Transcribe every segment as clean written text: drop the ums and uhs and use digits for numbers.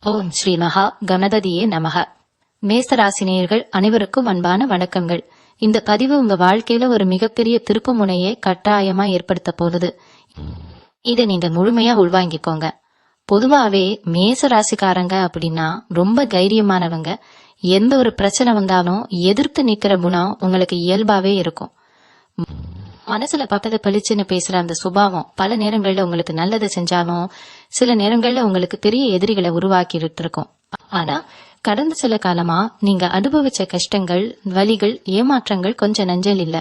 ஓம் ஸ்ரீ மகா கணபதியே நமக. மேசராசினியர்கள் அனைவருக்கும் அன்பான வணக்கங்கள். இந்த பதிவு உங்க வாழ்க்கையில ஒரு மிகப்பெரிய திருப்பு முனையை கட்டாயமா ஏற்படுத்த போகுது. இதை நீங்க முழுமையா உள்வாங்கிக்கோங்க. பொதுவாவே மேசராசிக்காரங்க அப்படின்னா ரொம்ப தைரியமானவங்க. எந்த ஒரு பிரச்சனை வந்தாலும் எதிர்த்து நிக்கிற குணம் உங்களுக்கு இயல்பாவே இருக்கும். மனசுல பட்டதை பளிச்சுன்னு பேசுற அந்த சுபாவம் பல நேரங்கள்ல உங்களுக்கு நல்லது செஞ்சாலும் சில நேரங்கள்ல உங்களுக்கு பெரிய எதிரிகளை உருவாக்கிட்டு இருக்கும். ஆனா கடந்த சில காலமா நீங்க அனுபவிச்ச கஷ்டங்கள், வலிகள், ஏமாற்றங்கள் கொஞ்சம் நஞ்சல் இல்ல.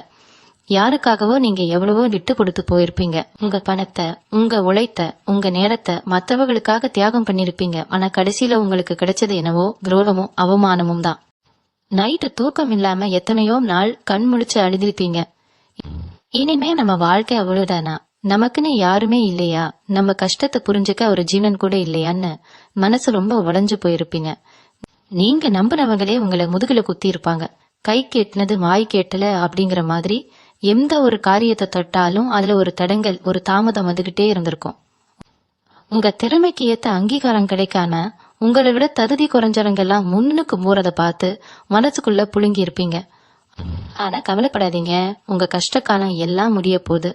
யாருக்காகவோ நீங்க எவ்வளவோ விட்டு கொடுத்து போயிருப்பீங்க. உங்க பணத்தை, உங்க உழைத்த, உங்க நேரத்தை மற்றவர்களுக்காக தியாகம் பண்ணிருப்பீங்க. ஆனா கடைசியில உங்களுக்கு கிடைச்சது என்னவோ துரோகமும் அவமானமும் தான். நைட்டு தூக்கம் இல்லாம எத்தனையோ நாள் கண் முழிச்சு அழுதிருப்பீங்க. இனிமே நம்ம வாழ்க்கை அவ்வளவுதானா, நமக்குன்னு யாருமே இல்லையா, நம்ம கஷ்டத்தை புரிஞ்சுக்க ஒரு ஜீவன் கூட இல்லையான்னு மனசு ரொம்ப உடைஞ்சு போயிருப்பீங்க. நீங்க நம்பினவங்களே உங்களை முதுகுல குத்தி இருப்பாங்க. கை கேட்டினது வாய் கேட்டல அப்படிங்கிற மாதிரி எந்த ஒரு காரியத்தை தொட்டாலும் அதுல ஒரு தடங்கல், ஒரு தாமதம் வந்துகிட்டே இருந்திருக்கும். உங்க திறமைக்கு ஏத்த அங்கீகாரம் கிடைக்காம உங்களை விட தகுதி குறைஞ்சவங்கெல்லாம் முன்னுக்கு போறத பார்த்து மனசுக்குள்ள புழுங்கி இருப்பீங்க. ஆனா கவலைப்படாதீங்க, உங்க கஷ்ட காலம் எல்லாம் முடிய போகுது.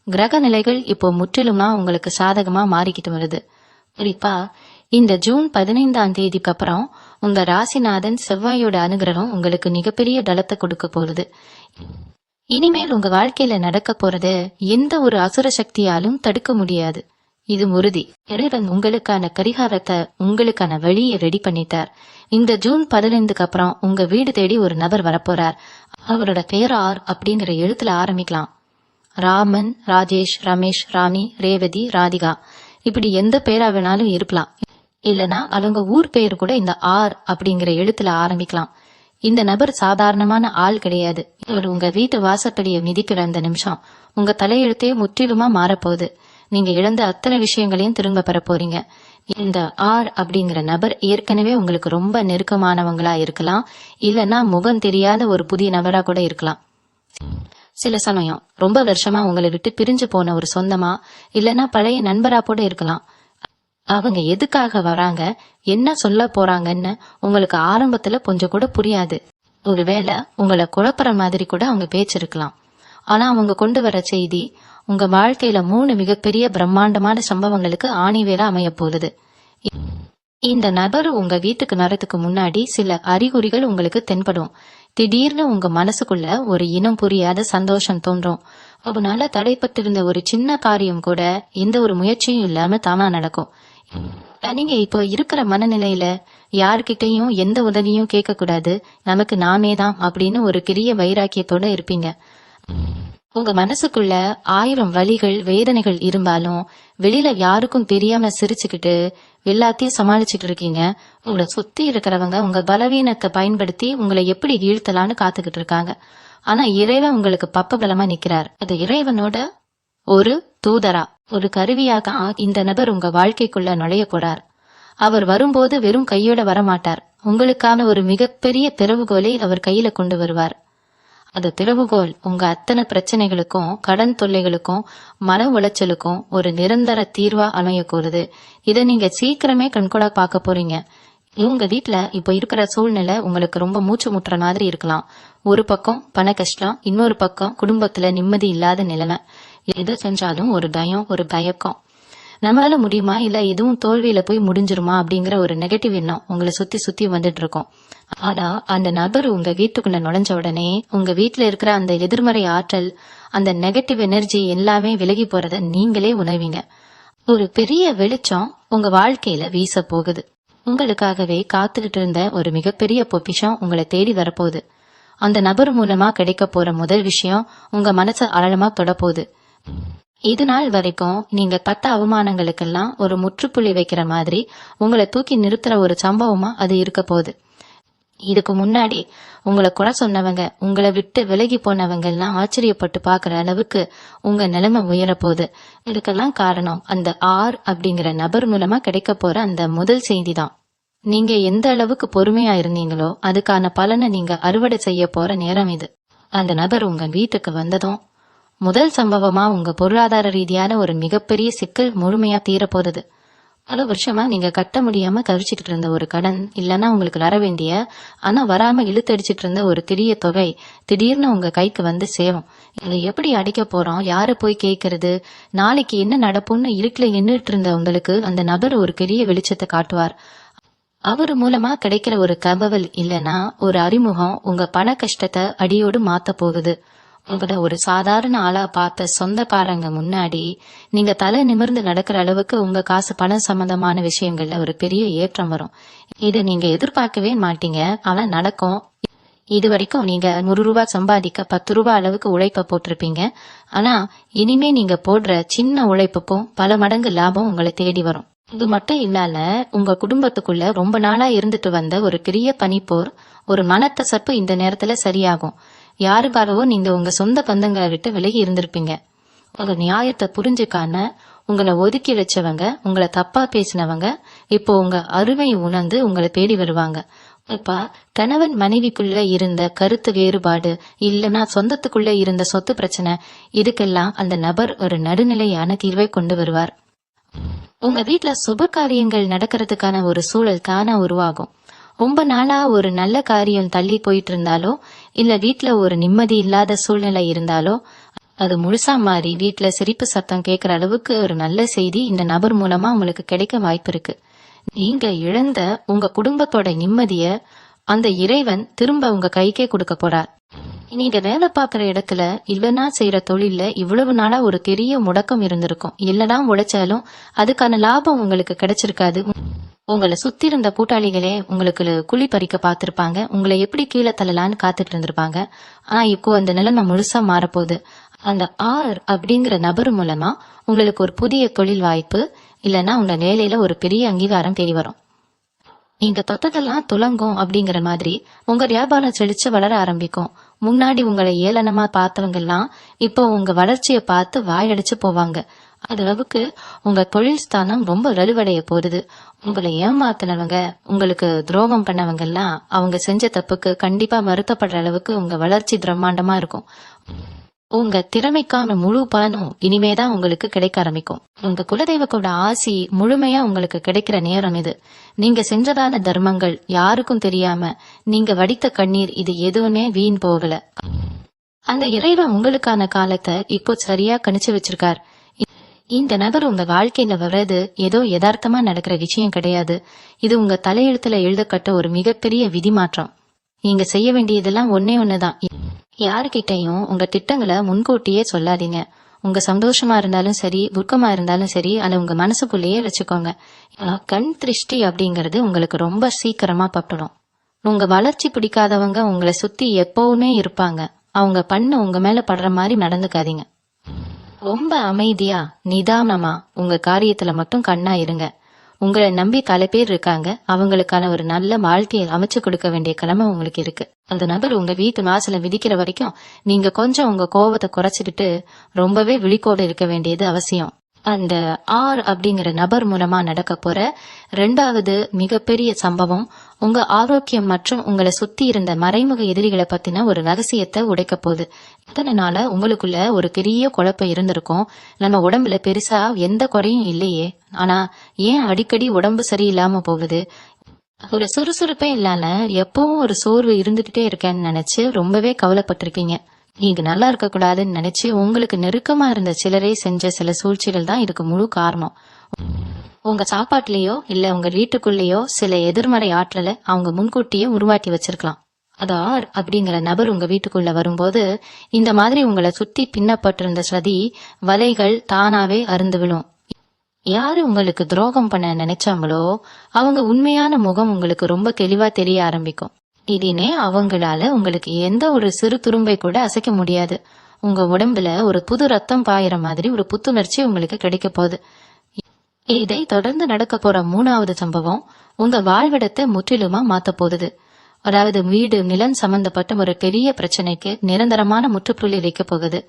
கிரக நிலைகள் இப்போ முற்றிலுமா உங்களுக்கு சாதகமா மாறிக்கிட்டு வருது. குறிப்பா இந்த ஜூன் 15 அப்புறம் உங்க ராசிநாதன் செவ்வாயோட அனுகிரகம் உங்களுக்கு மிகப்பெரிய பலத்தை கொடுக்க போகுது. இனிமேல் உங்க வாழ்க்கையில நடக்க போறது எந்த ஒரு அசுர சக்தியாலும் தடுக்க முடியாது. இது உறுதி. இறைவன் உங்களுக்கான பரிகாரத்தை, உங்களுக்கான வழியை ரெடி பண்ணிட்டார். இந்த ஜூன் 15 அப்புறம் உங்க வீடு தேடி ஒரு நபர் வரப்போறார். அவரோட பெயர் ஆர் அப்படிங்கிற எழுத்துல ஆரம்பிக்கலாம். ராமன், ராஜேஷ், ரமேஷ், ராணி, ரேவதி, ராதிகா, இப்படி எந்த பேரா வேணாலும் இருக்கலாம். இல்லனா அவங்க ஊர் பெயர் கூட இந்த ஆர் அப்படிங்கிற எழுத்துல ஆரம்பிக்கலாம். இந்த நபர் சாதாரணமான ஆள் கிடையாது. இவர் உங்க வீட்டு வாசப்படியை மிதிக்கிற அந்த நிமிஷம் உங்க தலையெழுத்தே முற்றிலுமா மாறப்போகுது. நீங்க இழந்த அத்தனை விஷயங்களையும் திரும்ப பெற போறீங்க. இந்த ஆர் அப்படிங்கிற நபர் ஏற்கனவே உங்களுக்கு ரொம்ப நெருக்கமானவங்களா இருக்கலாம், இல்லனா முகம் தெரியாத ஒரு புதிய நபரா கூட இருக்கலாம். சில சமயம் ரொம்ப வருஷமா உங்களை விட்டு பிரிஞ்சு போன ஒரு சொந்தமா, இல்லனா பழைய நண்பரா கூட இருக்கலாம். அவங்க எதுக்காக வராங்க, என்ன சொல்ல போறாங்கன்னு உங்களுக்கு ஆரம்பத்துல கொஞ்சம் கூட புரியாது. ஒருவேளை உங்களை குழப்பற மாதிரி கூட அவங்க பேச்சு இருக்கலாம். ஆனா அவங்க கொண்டு வர செய்தி உங்க வாழ்க்கையில 3 மிகப்பெரிய பிரம்மாண்டமான சம்பவங்களுக்கு ஆணிவேரா அமைய போகுது. இந்த நபர் உங்க வீட்டுக்கு வரதுக்கு முன்னாடி சில அறிகுறிகள் உங்களுக்கு தென்படும். திடீர்னு உங்க மனசுக்குள்ள ஒரு இனம் புரியாத சந்தோஷம் தோன்றும். அதனால தடைப்பட்டிருந்த ஒரு சின்ன காரியம் கூட எந்த ஒரு முயற்சியும் இல்லாம தானா நடக்கும். நீங்க இப்போ இருக்கிற மனநிலையில யார்கிட்டையும் எந்த உதவியும் கேட்க கூடாது, நமக்கு நாமே தான் அப்படின்னு ஒரு பெரிய வைராக்கியத்தோட இருப்பீங்க. உங்க மனசுக்குள்ள 1000 வலிகள், வேதனைகள் இருந்தாலும் வெளியில யாருக்கும் தெரியாம சிரிச்சுக்கிட்டு எல்லாத்தையும் சமாளிச்சுட்டு இருக்கீங்க. உங்களை சுத்தி இருக்கிறவங்க உங்க பலவீனத்தை பயன்படுத்தி உங்களை எப்படி வீழ்த்தலான்னு காத்துக்கிட்டு இருக்காங்க. ஆனா இறைவன் உங்களுக்கு பக்கபலமா நிக்கிறார். அது இறைவனோட ஒரு தூதரா, ஒரு கருவியாக இந்த நபர் உங்க வாழ்க்கைக்குள்ள நுழைய போறார். அவர் வரும்போது வெறும் கையோட வரமாட்டார். உங்களுக்கான ஒரு மிகப்பெரிய திறவுகோலை அவர் கையில கொண்டு வருவார். அந்த திறவுகோல் உங்க அத்தனை பிரச்சனைகளுக்கும், கடன் தொல்லைகளுக்கும், மன உளைச்சலுக்கும் ஒரு நிரந்தர தீர்வா அமைய கூறுது. இதை நீங்க சீக்கிரமே கண்கூடா பார்க்க போறீங்க. உங்க வீட்டுல இப்ப இருக்கிற சூழ்நிலை உங்களுக்கு ரொம்ப மூச்சு முட்டுற மாதிரி இருக்கலாம். ஒரு பக்கம் பண கஷ்டம், இன்னொரு பக்கம் குடும்பத்துல நிம்மதி இல்லாத நிலைமை. எது செஞ்சாலும் ஒரு பயம், ஒரு பயக்கம். நம்மளால முடியுமா, இல்ல எதுவும் தோல்வியில போய் முடிஞ்சிருமா அப்படிங்கிற ஒரு நெகட்டிவ் எண்ணம் உங்களை சுத்தி சுத்தி வந்துட்டு இருக்கும். ஆனா அந்த நபர் உங்க வீட்டுக்குள்ள நுழைஞ்ச உடனே உங்க வீட்டுல இருக்கிற அந்த எதிர்மறை ஆற்றல், அந்த நெகட்டிவ் எனர்ஜி எல்லாமே விலகி போறத நீங்களே உணர்வீங்க. ஒரு பெரிய வெளிச்சம் உங்க வாழ்க்கையில வீச போகுது. உங்களுக்காகவே காத்துக்கிட்டு இருந்த ஒரு மிகப்பெரிய பொக்கிஷம் உங்களை தேடி வரப்போகுது. அந்த நபர் மூலமா கிடைக்க போற முதல் விஷயம் உங்க மனசை ஆழமா தொடப்போகுது. இது நாள் வரைக்கும் நீங்க பட்ட அவமானங்களுக்கெல்லாம் ஒரு முற்றுப்புள்ளி வைக்கிற மாதிரி உங்களை தூக்கி நிறுத்துற ஒரு சம்பவமா அது இருக்க போகுது. இதுக்கு முன்னாடி உங்களை குறை சொன்னவங்க, உங்களை விட்டு விலகி போனவங்க எல்லாம் ஆச்சரியப்பட்டு பாக்குற அளவுக்கு உங்க நிலைமை உயர போகுது. இதுக்கெல்லாம் காரணம் அந்த ஆர் அப்படிங்கிற நபர் மூலமா கிடைக்க போற அந்த முதல் செய்தி தான். நீங்க எந்த அளவுக்கு பொறுமையா இருந்தீங்களோ அதுக்கான பலனை நீங்க அறுவடை செய்ய போற நேரம் இது. அந்த நபர் உங்க வீட்டுக்கு வந்ததும் முதல் சம்பவமா உங்க பொருளாதார ரீதியான ஒரு மிகப்பெரிய சிக்கல் முழுமையா தீர போறது. பல வருஷமா நீங்க கட்ட முடியாம தவிச்சுக்கிட்டு இருந்த ஒரு கடன், இல்லைன்னா உங்களுக்கு வர வேண்டிய ஆனா வராம இழுத்தடிச்சிட்டு இருந்த ஒரு பெரிய தொகை திடீர்னு உங்க கைக்கு வந்து சேரும். இதை எப்படி அடைக்க போறோம், யார போய் கேட்கறது, நாளைக்கு என்ன நடப்பும்னு இருட்டுல நின்றுட்டு இருந்த உங்களுக்கு அந்த நபர் ஒரு பெரிய வெளிச்சத்தை காட்டுவார். அவர் மூலமா கிடைக்கிற ஒரு தகவல் இல்லைன்னா ஒரு அறிமுகம் உங்க பண கஷ்டத்தை அடியோடு மாத்த போகுது. உங்கள ஒரு சாதாரண ஆளா பார்த்த சொந்தக்காரங்க முன்னாடி நீங்க தலை நிமிர்ந்து நடக்கிற அளவுக்கு உங்க காசு பணம் சம்பந்தமான விஷயங்கள்ல ஒரு பெரிய ஏற்றம் வரும். இதை நீங்க எதிர்பார்க்கவே மாட்டீங்க, ஆனா நடக்கும். இது வரைக்கும் நீங்க 100 ரூபாய் சம்பாதிக்க 10 ரூபாய் அளவுக்கு உழைப்ப போட்டிருப்பீங்க. ஆனா இனிமே நீங்க போடுற சின்ன உழைப்புக்கும் பல மடங்கு லாபம் உங்களை தேடி வரும். இது மட்டும் இல்லாம உங்க குடும்பத்துக்குள்ள ரொம்ப நாளா இருந்துட்டு வந்த ஒரு பெரிய பனிப்போர், ஒரு மனக்கசப்பு இந்த நேரத்துல சரியாகும். யாருக்காகவோ நீங்க உங்க சொந்த பந்தங்களை விட்டு விலகி இருந்திருப்பீங்க. உங்க நியாயத்தை புரிஞ்சுக்காம உங்களை ஒதுக்கி வச்சவங்க, உங்களை தப்பா பேசினவங்க இப்போ உங்க அருமை உணர்ந்து உங்களை தேடி வருவாங்க. இப்ப கணவன் மனைவிக்குள்ள இருந்த கருத்து வேறுபாடு, இல்லைன்னா சொந்தத்துக்குள்ள இருந்த சொத்து பிரச்சனை, இதுக்கெல்லாம் அந்த நபர் ஒரு நடுநிலையான தீர்வை கொண்டு வருவார். உங்க வீட்டுல சுப காரியங்கள் நடக்கிறதுக்கான ஒரு சூழல் தானா உருவாகும். ரொம்ப நாளா ஒரு நல்ல காரியம் தள்ளி போயிட்டு இருந்தாலோ, இல்ல வீட்டுல ஒரு நிம்மதி இல்லாத சூழ்நிலை இருந்தாலோ, அது முழுசா மாறி வீட்டுல சிரிப்பு சத்தம் கேட்கிற அளவுக்கு ஒரு நல்ல செய்தி இந்த நபர் மூலமா உங்களுக்கு கிடைக்க வாய்ப்பு இருக்கு. நீங்க இழந்த உங்க குடும்பத்தோட நிம்மதிய அந்த இறைவன் திரும்ப உங்க கைக்கே கொடுக்க போறார். நீங்க வேலை பார்க்கிற இடத்துல இல்லைன்னா செய்யற தொழில்ல இவ்வளவு நாளா ஒரு பெரிய முடக்கம் இருந்திருக்கும். இல்லைன்னா உழைச்சாலும் அதுக்கான லாபம் உங்களுக்கு கிடைச்சிருக்காது. உங்களை சுத்தி இருந்த கூட்டாளிகளே உங்களுக்கு குழி பறிக்க பார்த்திருப்பாங்க, உங்களை எப்படி கீழே தள்ளலான்னு காத்துட்டு இருந்திருப்பாங்க. ஆனா இப்போ அந்த நிலைமை முழுசா மாறப்போகுது. அந்த ஆர் அப்படிங்கிற நபர் மூலமா உங்களுக்கு ஒரு புதிய தொழில் வாய்ப்பு, இல்லைன்னா உங்க வேலையில ஒரு பெரிய அங்கீகாரம் தேடி வரும். நீங்க தொட்டதெல்லாம் துலங்கும் அப்படிங்கிற மாதிரி உங்க வியாபாரம் செழிச்சு வளர ஆரம்பிக்கும். முன்னாடி உங்களை ஏளனமா பார்த்தவங்க எல்லாம் இப்போ உங்க வளர்ச்சியை பார்த்து வாயடிச்சு போவாங்க. அளவுக்கு உங்க தொழில் ஸ்தானம் ரொம்ப வலுவடைய போகுது. உங்களை ஏமாத்தினவங்க, உங்களுக்கு துரோகம் பண்ணவங்க எல்லாம் அவங்க செஞ்ச தப்புக்கு கண்டிப்பா வருத்தப்படுற அளவுக்கு உங்க வளர்ச்சி பிரம்மாண்டமா இருக்கும். உங்க திறமைக்கான முழு பலனும் இனிமேதான் உங்களுக்கு கிடைக்க ஆரம்பிக்கும். உங்க குலதெய்வத்தோட ஆசி முழுமையா உங்களுக்கு கிடைக்கிற நேரம் இது. நீங்க செஞ்சதான தர்மங்கள் யாருக்கும் தெரியாம நீங்க வடித்த கண்ணீர் இது எதுவுமே வீண் போகல. அந்த இறைவன் உங்களுக்கான காலத்தை இப்போ சரியா கணிச்சு வச்சிருக்கார். இந்த நபர் உங்க வாழ்க்கையில வர்றது ஏதோ யதார்த்தமா நடக்கிற விஷயம் கிடையாது. இது உங்க தலையெழுத்துல எழுதப்பட்ட ஒரு மிகப்பெரிய விதி மாற்றம். நீங்க செய்ய வேண்டியதெல்லாம் ஒன்னே ஒண்ணுதான். யாருக்கிட்டையும் உங்க திட்டங்களை முன்கூட்டியே சொல்லாதீங்க. உங்க சந்தோஷமா இருந்தாலும் சரி, துக்கமா இருந்தாலும் சரி, அதை உங்க மனசுக்குள்ளேயே வச்சுக்கோங்க. கண் திருஷ்டி அப்படிங்கறது உங்களுக்கு ரொம்ப சீக்கிரமா பட்டுடும். உங்க வளர்ச்சி பிடிக்காதவங்க உங்களை சுத்தி எப்பவுமே இருப்பாங்க. அவங்க பண்ண உங்க மேல படுற மாதிரி நடந்துக்காதீங்க. ரொம்ப அமைதியா நிதானமா உங்க காரியத்துல மட்டும் கண்ணா இருங்க. உங்களை நம்பி பல பேர் இருக்காங்க. அவங்களுக்கான ஒரு நல்ல வாழ்க்கையை அமைச்சு கொடுக்க வேண்டிய கடமை உங்களுக்கு இருக்கு. அந்த நபர் உங்க வீட்டு வாசல மிதிக்கிற வரைக்கும் நீங்க கொஞ்சம் உங்க கோபத்தை குறைச்சிக்கிட்டு ரொம்பவே விழிப்போடு இருக்க வேண்டியது அவசியம். அந்த ஆர் அப்படிங்கிற நபர் மூலமா நடக்க போற 2வது மிகப்பெரிய சம்பவம் உங்க ஆரோக்கியம் மற்றும் உங்களை சுத்தி இருந்த மறைமுக எதிரிகளை பத்தின ஒரு ரகசியத்தை உடைக்க போகுது. இத்தனை நாள உங்களுக்குள்ள ஒரு பெரிய குழப்பம் இருந்திருக்கும். நம்ம உடம்புல பெருசா எந்த குறையும் இல்லையே, ஆனா ஏன் அடிக்கடி உடம்பு சரியில்லாம போகுது, ஒரு சுறுசுறுப்பே இல்லாம எப்பவும் ஒரு சோர்வு இருந்துகிட்டே இருக்கேன்னு நினைச்சு ரொம்பவே கவலைப்பட்டிருக்கீங்க. நீங்க நல்லா இருக்க கூடாதுன்னு நினைச்சு உங்களுக்கு நெருக்கமா இருந்த சிலரே செஞ்ச சில சூழ்ச்சிகள் தான் இதுக்கு முழு காரணம். உங்க சாப்பாட்டுலயோ இல்ல உங்க வீட்டுக்குள்ளேயோ சில எதிர்மறை ஆற்றலை அவங்க முன்கூட்டியே உருவாக்கி வச்சிருக்கலாம். அது ஆர் அப்படிங்கிற நபர் உங்க வீட்டுக்குள்ள வரும்போது இந்த மாதிரி உங்களை சுத்தி பின்னப்பட்டிருந்த சதி வலைகள் தானாவே அருந்து விழும். யாரு உங்களுக்கு துரோகம் பண்ண நினைச்சாங்களோ அவங்க உண்மையான முகம் உங்களுக்கு ரொம்ப தெளிவா தெரிய ஆரம்பிக்கும். இதினே அவங்களால உங்களுக்கு எந்த ஒரு சிறு துரும்பை கூட அசைக்க முடியாது. உங்க உடம்புல ஒரு புது ரத்தம் பாயிற மாதிரி ஒரு புத்துணர்ச்சி உங்களுக்கு கிடைக்க போகுது. இதை தொடர்ந்து நடக்க போற 3வது சம்பவம் உங்க வாழ்விடத்தை முற்றிலுமா மாத்த போகுது. அதாவது வீடு நிலம் சம்பந்தப்பட்ட ஒரு பெரிய பிரச்சனைக்கு நிரந்தரமான முற்றுப்புள்ளி வைக்க போகுது.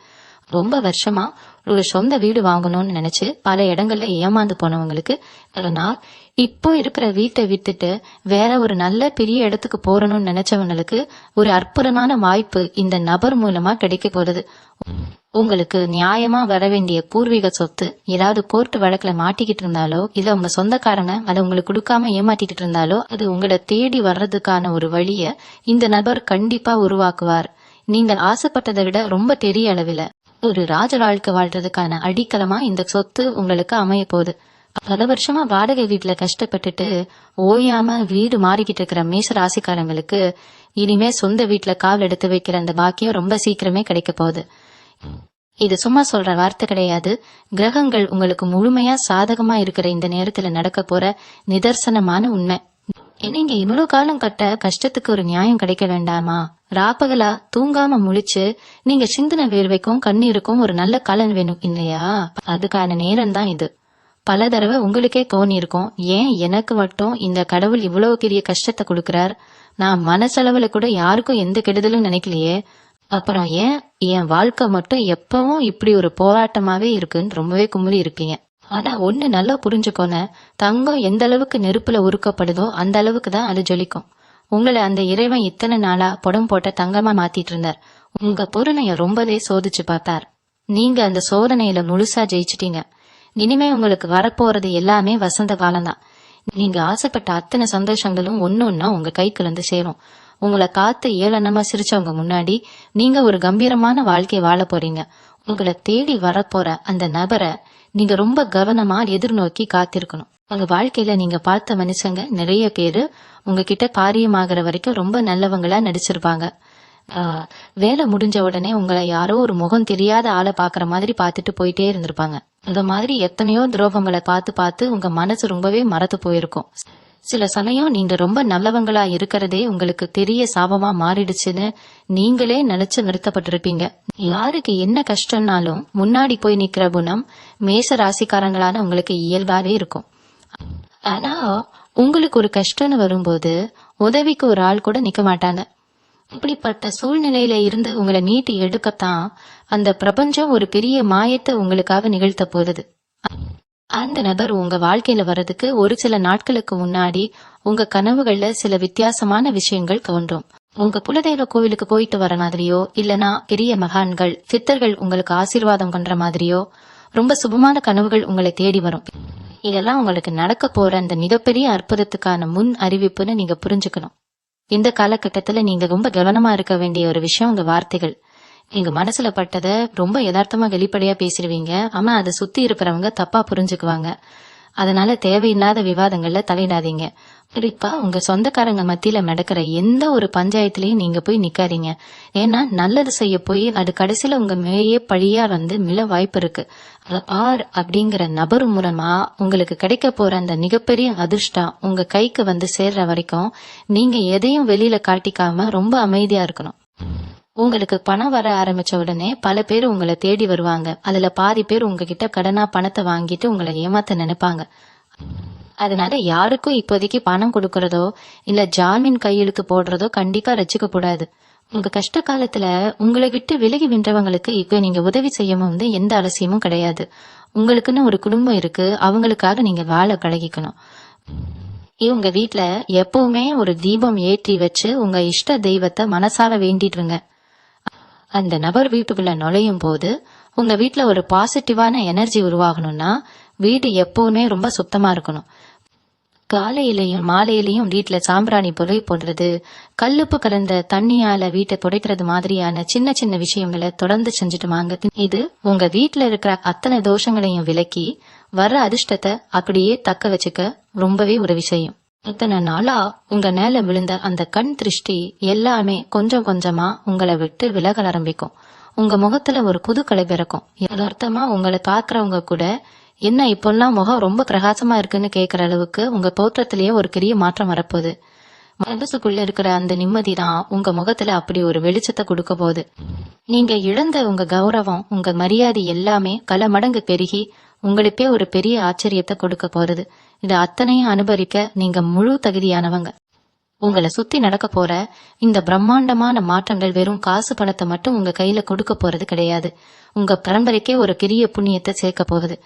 ரொம்ப வருஷமா ஒரு சொந்த வீடு வாங்கணும்னு நினைச்சு பல இடங்கள்ல ஏமாந்து போனவங்களுக்கு அதனால் இப்போ இருக்கிற வீட்டை விட்டுட்டு வேற ஒரு நல்ல பெரிய இடத்துக்கு போறணும்னு நினைச்சவங்களுக்கு ஒரு அற்புதமான வாய்ப்பு இந்த நபர் மூலமா கிடைக்க போறது. உங்களுக்கு நியாயமா வர வேண்டிய பூர்வீக சொத்து ஏதாவது கோர்ட் வழக்குல மாட்டிக்கிட்டு இருந்தாலோ, இல்ல உங்க சொந்தக்காரங்க அதை உங்களுக்கு கொடுக்காம ஏமாத்திட்டு இருந்தாலோ, அது உங்களை தேடி வர்றதுக்கான ஒரு வழிய இந்த நபர் கண்டிப்பா உருவாக்குவார். நீங்கள் ஆசைப்பட்டதை விட ரொம்ப பெரிய அளவில் ஒரு ராஜ வாழ்க்கை வாழ்றதுக்கான அடித்தளமா இந்த சொத்து உங்களுக்கு அமைய போகுது. பல வருஷமா வாடகை வீட்டுல கஷ்டப்பட்டுட்டு ஓயாம வீடு மாறிக்கிட்டு இருக்கிற மேஷ ராசிக்காரங்களுக்கு இனிமே சொந்த வீட்டுல கால் எடுத்து வைக்கிற அந்த பாக்கியம் ரொம்ப சீக்கிரமே கிடைக்க போகுது. இது சும்மா சொல்ற வார்த்தை கிடையாது. கிரகங்கள் உங்களுக்கு முழுமையா சாதகமா இருக்கிற இந்த நேரத்துல நடக்க போற நிதர்சனமான உண்மை. நீங்க இவ்வளவு காலம் கட்ட கஷ்டத்துக்கு ஒரு நியாயம் கிடைக்க வேண்டாமா? ராப்பகலா தூங்காம முழிச்சு நீங்க சிந்தனை வேர்வைக்கும் கண்ணீருக்கும் ஒரு நல்ல கலன் வேணும் இல்லையா? அதுக்கான நேரம் தான் இது. பல தடவை உங்களுக்கே தோணி இருக்கும், ஏன் எனக்கு மட்டும் இந்த கடவுள் இவ்வளவு பெரிய கஷ்டத்தை கொடுக்கிறார், நான் மனசளவுல கூட யாருக்கும் எந்த கெடுதலும் நினைக்கலையே, அப்புறம் ஏன் என் வாழ்க்கை மட்டும் எப்பவும் இப்படி ஒரு போராட்டமாவே இருக்குன்னு ரொம்பவே குமுறி இருப்பீங்க. ஆனா ஒண்ணு நல்லா புரிஞ்சுக்கோன, தங்கம் எந்த அளவுக்கு நெருப்புல உருக்கப்படுதோ அந்த அளவுக்கு தான் அது ஜொலிக்கும். உங்களை அந்த இறைவன் இத்தனை நாளா புடம் போட்ட தங்கமா மாத்திட்டு இருந்தார். உங்க பொறுமைய ரொம்பவே சோதிச்சு பார்த்தார். நீங்க அந்த சோதனையில முழுசா ஜெயிச்சிட்டீங்க. இனிமே உங்களுக்கு வரப்போறது எல்லாமே வசந்த காலம்தான். நீங்க ஆசைப்பட்ட அத்தனை சந்தோஷங்களும் ஒன்னொன்னா உங்க கைக்கு வந்து சேரும். உங்களை காத்து ஏளனமா சிரிச்சவங்க முன்னாடி நீங்க ஒரு கம்பீரமான வாழ்க்கையை வாழ போறீங்க. உங்களை தேடி வரப்போற அந்த நபரை நீங்க ரொம்ப கவனமா எதிர்நோக்கி காத்திருக்கணும். உங்க வாழ்க்கையில நீங்க பார்த்த மனுஷங்க நிறைய பேரு உங்ககிட்ட காரியமாகிற வரைக்கும் ரொம்ப நல்லவங்களா நடிச்சிருப்பாங்க. வேலை முடிஞ்ச உடனே உங்களை யாரோ ஒரு முகம் தெரியாத ஆளை பாக்குற மாதிரி பாத்துட்டு போயிட்டே இருந்திருப்பாங்க. இந்த மாதிரி எத்தனையோ துரோகங்களை பார்த்து பார்த்து உங்க மனசு ரொம்பவே மறந்து போயிருக்கும். சில சமயம் நீங்க ரொம்ப நல்லவங்களா இருக்கிறதே உங்களுக்கு பெரிய சாபமா மாறிடுச்சுன்னு நீங்களே நினைச்சு வருத்தப்பட்டிருப்பீங்க. யாருக்கு என்ன கஷ்டம்னாலும் முன்னாடி போய் நிக்கிற குணம் மேஷ ராசிக்காரங்களான உங்களுக்கு இயல்பாவே இருக்கும். ஆனா உங்களுக்கு ஒரு கஷ்டம்னு வரும்போது உதவிக்கு ஒரு ஆள் கூட நிக்க மாட்டாங்க. இப்படிப்பட்ட சூழ்நிலையில இருந்து உங்களை மீட்டு எடுக்கத்தான் அந்த பிரபஞ்சம் ஒரு பெரிய மாயத்தை உங்களுக்காக நிகழ்த்த போகுது. அந்த நபர் உங்க வாழ்க்கையில வர்றதுக்கு ஒரு சில நாட்களுக்கு முன்னாடி உங்க கனவுகள்ல சில வித்தியாசமான விஷயங்கள் தோன்றும். உங்க குலதெய்வ கோவிலுக்கு போயிட்டு வர மாதிரியோ, இல்லனா பெரிய மகான்கள் சித்தர்கள் உங்களுக்கு ஆசீர்வாதம் பண்ற மாதிரியோ ரொம்ப சுபமான கனவுகள் உங்களை தேடி வரும். இதெல்லாம் உங்களுக்கு நடக்க போற அந்த மிகப்பெரிய அற்புதத்துக்கான முன் அறிவிப்புன்னு நீங்க புரிஞ்சுக்கணும். இந்த காலகட்டத்துல நீங்க ரொம்ப கவனமா இருக்க வேண்டிய ஒரு விஷயம் உங்க வார்த்தைகள். நீங்க மனசுல பட்டதை ரொம்ப யதார்த்தமா வெளிப்படையா பேசிடுவீங்க. ஆனா அதை சுத்தி இருக்கிறவங்க தப்பா புரிஞ்சுக்குவாங்க. அதனால தேவையில்லாத விவாதங்கள்ல தலையிடாதீங்க. குறிப்பா உங்க சொந்தக்காரங்க மத்தியில நடக்கிற எந்த ஒரு பஞ்சாயத்துலயும் நீங்க போய் நிக்காதீங்க. ஏன்னா நல்லது செய்ய போய் அது கடைசியில உங்க மேயே பழியா வந்து மில வாய்ப்பு இருக்கு. ஆர் அப்படிங்கிற நபர் மூலமா உங்களுக்கு கிடைக்க போற அந்த மிகப்பெரிய அதிர்ஷ்டம் உங்க கைக்கு வந்து சேர்ற வரைக்கும் நீங்க எதையும் வெளியில காட்டிக்காம ரொம்ப அமைதியா இருக்கணும். உங்களுக்கு பணம் வர ஆரம்பிச்ச உடனே பல பேர் உங்களை தேடி வருவாங்க. அதுல பாதி பேர் உங்ககிட்ட கடனா பணத்தை வாங்கிட்டு உங்களை ஏமாத்த நினைப்பாங்க. அதனால யாருக்கும் இப்போதைக்கு பணம் கொடுக்கறதோ இல்ல ஜாமீன் கையெழுத்து போடுறதோ கண்டிப்பா ரசிக்க கூடாது. உங்க கஷ்ட காலத்துல உங்களை விட்டு விலகி நின்றவங்களுக்கு இப்ப நீங்க உதவி செய்யவும் வந்து எந்த அவசியமும் கிடையாது. உங்களுக்குன்னு ஒரு குடும்பம் இருக்கு, அவங்களுக்காக நீங்க வாழ பழகிக்கணும். இவங்க வீட்டுல எப்பவுமே ஒரு தீபம் ஏற்றி வச்சு உங்க இஷ்ட தெய்வத்தை மனசால வேண்டிடுங்க. அந்த நபர் வீட்டுக்குள்ள நுழையும் போது உங்க வீட்டுல ஒரு பாசிட்டிவான எனர்ஜி உருவாகணும்னா வீடு எப்பவுமே ரொம்ப சுத்தமா இருக்கணும். காலையிலையும் மாலையிலையும் வீட்டுல சாம்பிராணி புகை போடுறது, கல்லுப்பு கலந்த தண்ணியால வீட்டை துடைக்கிறது மாதிரியான சின்ன சின்ன விஷயங்களை தொடர்ந்து செஞ்சுட்டு வாங்க. இது உங்க வீட்டுல இருக்கிற அத்தனை தோஷங்களையும் விலக்கி வர்ற அதிர்ஷ்டத்தை அப்படியே தக்க வச்சுக்க ரொம்பவே உதவி செய்யும். இத்தனை நாளா உங்க மேல விழுந்த அந்த கண் திருஷ்டி எல்லாமே கொஞ்சம் கொஞ்சமா உங்களை விட்டு விலக ஆரம்பிக்கும். உங்க முகத்துல ஒரு புது கலை பிறக்கும். யதார்த்தமா உங்களை பாக்குறவங்க கூட என்ன இப்பெல்லாம் முகம் ரொம்ப பிரகாசமா இருக்குன்னு கேக்குற அளவுக்கு உங்க தோற்றத்திலேயே ஒரு பெரிய மாற்றம் வரப்போகுது. மனசுக்குள்ள இருக்கிற அந்த நிம்மதி தான் உங்க முகத்துல அப்படி ஒரு வெளிச்சத்தை கொடுக்க போகுது. நீங்க இழந்த உங்க கௌரவம், உங்க மரியாதை எல்லாமே பல மடங்கு பெருகி உங்களுக்கே ஒரு பெரிய ஆச்சரியத்தை கொடுக்க போறது. இது அத்தனையும் அனுபவிக்க நீங்க முழு தகுதியானவங்க. உங்களை சுத்தி நடக்க போற இந்த பிரம்மாண்டமான மாற்றங்கள் வெறும் காசு பணத்தை மட்டும் உங்க கையில கொடுக்க போறது கிடையாது. உங்க பரம்பரைக்கே ஒரு பெரிய புண்ணியத்தை சேர்க்க போகுது.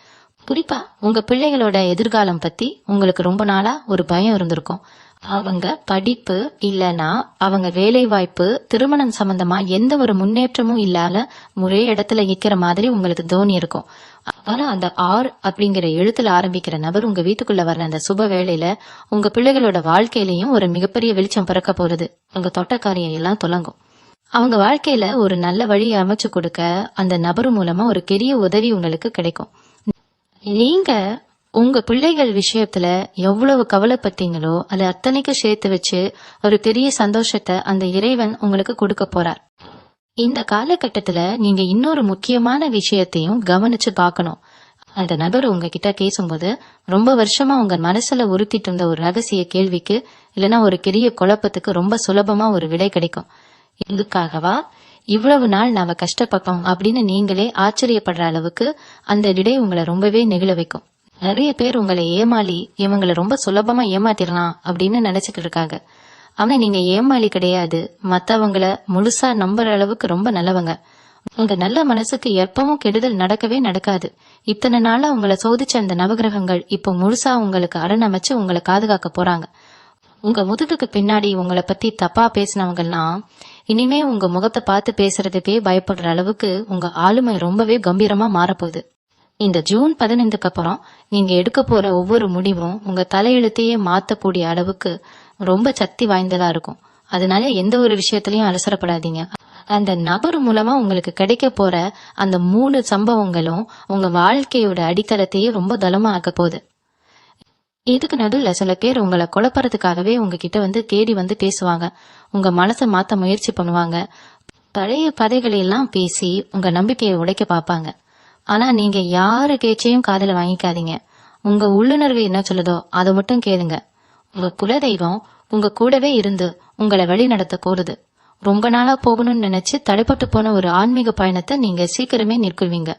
குறிப்பா உங்க பிள்ளைகளோட எதிர்காலம் பத்தி உங்களுக்கு ரொம்ப நாளா ஒரு பயம் இருந்திருக்கும். அவங்க படிப்பு இல்லனா அவங்க வேலை வாய்ப்பு, திருமணம் சம்பந்தமா எந்த ஒரு முன்னேற்றமும் இல்லாத ஒரே இடத்துல நிக்கிற மாதிரி உங்களுக்கு தோணி இருக்கும். ஆனா அந்த ஆர் அப்படிங்கிற எழுத்துல ஆரம்பிக்கிற நபர் உங்க வீட்டுக்குள்ள வர்ற அந்த சுப வேளையில உங்க பிள்ளைகளோட வாழ்க்கையிலயும் ஒரு மிகப்பெரிய வெளிச்சம் பிறக்க போறது. உங்க தொட்டக்காரியம் எல்லாம் தொடங்கும். அவங்க வாழ்க்கையில ஒரு நல்ல வழியை அமைச்சு கொடுக்க அந்த நபர் மூலமா ஒரு பெரிய உதவி உங்களுக்கு கிடைக்கும். நீங்க உங்க பிள்ளைகள் விஷயத்துல எவ்வளவு கவலைப்பட்டீங்களோ அது அத்தனைக்கு சேர்த்து வச்சு ஒரு பெரிய சந்தோஷத்தை அந்த இறைவன் உங்களுக்கு கொடுக்க போறார். இந்த காலகட்டத்துல நீங்க இன்னொரு முக்கியமான விஷயத்தையும் கவனிச்சு பார்க்கணும். அந்த நபர் உங்ககிட்ட பேசும்போது ரொம்ப வருஷமா உங்க மனசுல உறுத்திட்டு இருந்த ஒரு ரகசிய கேள்விக்கு இல்லைன்னா ஒரு பெரிய குழப்பத்துக்கு ரொம்ப சுலபமா ஒரு விடை கிடைக்கும். இதுக்காகவா இவ்வளவு நாள் நாம கஷ்டப்பட்டோம் அப்படின்னு நீங்களே ஆச்சரியப்படுற அளவுக்கு அந்த விடை உங்களை ரொம்பவே நெகிழ வைக்கும். நிறைய பேர் உங்களை ஏமாளி, இவங்களை ரொம்ப சுலபமா ஏமாத்திடலாம் அப்படின்னு நினைச்சுக்கிட்டு இருக்காங்க. ஆனா நீங்க ஏமாளி கிடையாது. மத்தவங்கள முழுசா நம்புற அளவுக்கு ரொம்ப நல்லவங்க. உங்க நல்ல மனசுக்கு எப்பவும் கெடுதல் நடக்கவே நடக்காது. இத்தனை நாளா உங்களை சோதிச்ச அந்த நவகிரகங்கள் இப்போ முழுசா உங்களுக்கு அரணமைச்சு உங்களை பாதுகாக்க போறாங்க. உங்க முதுகுக்கு பின்னாடி உங்களை பத்தி தப்பா பேசினவங்கலாம் இனிமே உங்க முகத்தை பார்த்து பேசுறதுக்கே பயப்படுற அளவுக்கு உங்க ஆளுமை ரொம்பவே கம்பீரமா மாறப்போகுது. இந்த ஜூன் 15க்கு அப்புறம் நீங்க எடுக்க போற ஒவ்வொரு முடிவும் உங்க தலையெழுத்தையே மாத்தக்கூடிய அளவுக்கு ரொம்ப சக்தி வாய்ந்ததா இருக்கும். அதனால எந்த ஒரு விஷயத்திலயும் அவசரப்படாதீங்க. அந்த நபர் மூலமா உங்களுக்கு கிடைக்க போற அந்த 3 சம்பவங்களும் உங்க வாழ்க்கையோட அடித்தளத்தையே ரொம்ப பலமா ஆக்க போகுது. இதுக்கு நடுவுல சில பேர் உங்களை குழப்பறதுக்காகவே உங்ககிட்ட வந்து தேடி வந்து பேசுவாங்க. உங்க மனசை மாத்த முயற்சி பண்ணுவாங்க. பழைய கதைகளை எல்லாம் பேசி உங்க நம்பிக்கையை உடைக்க பார்ப்பாங்க. ஆனா நீங்க யாரு பேச்சையும் காதுல வாங்கிக்காதீங்க. உங்க உள்ளுணர்வு என்ன சொல்லுதோ அதை மட்டும் கேளுங்க. உங்க குலதெய்வம் உங்க கூடவே இருந்து உங்களை வழி நடத்த போறது. ரொம்ப நாளா போகணும்னு நினைச்சு தடைப்பட்டு போன ஒரு ஆன்மீக பயணத்தை நீங்க சீக்கிரமே நிற்குவீங்க.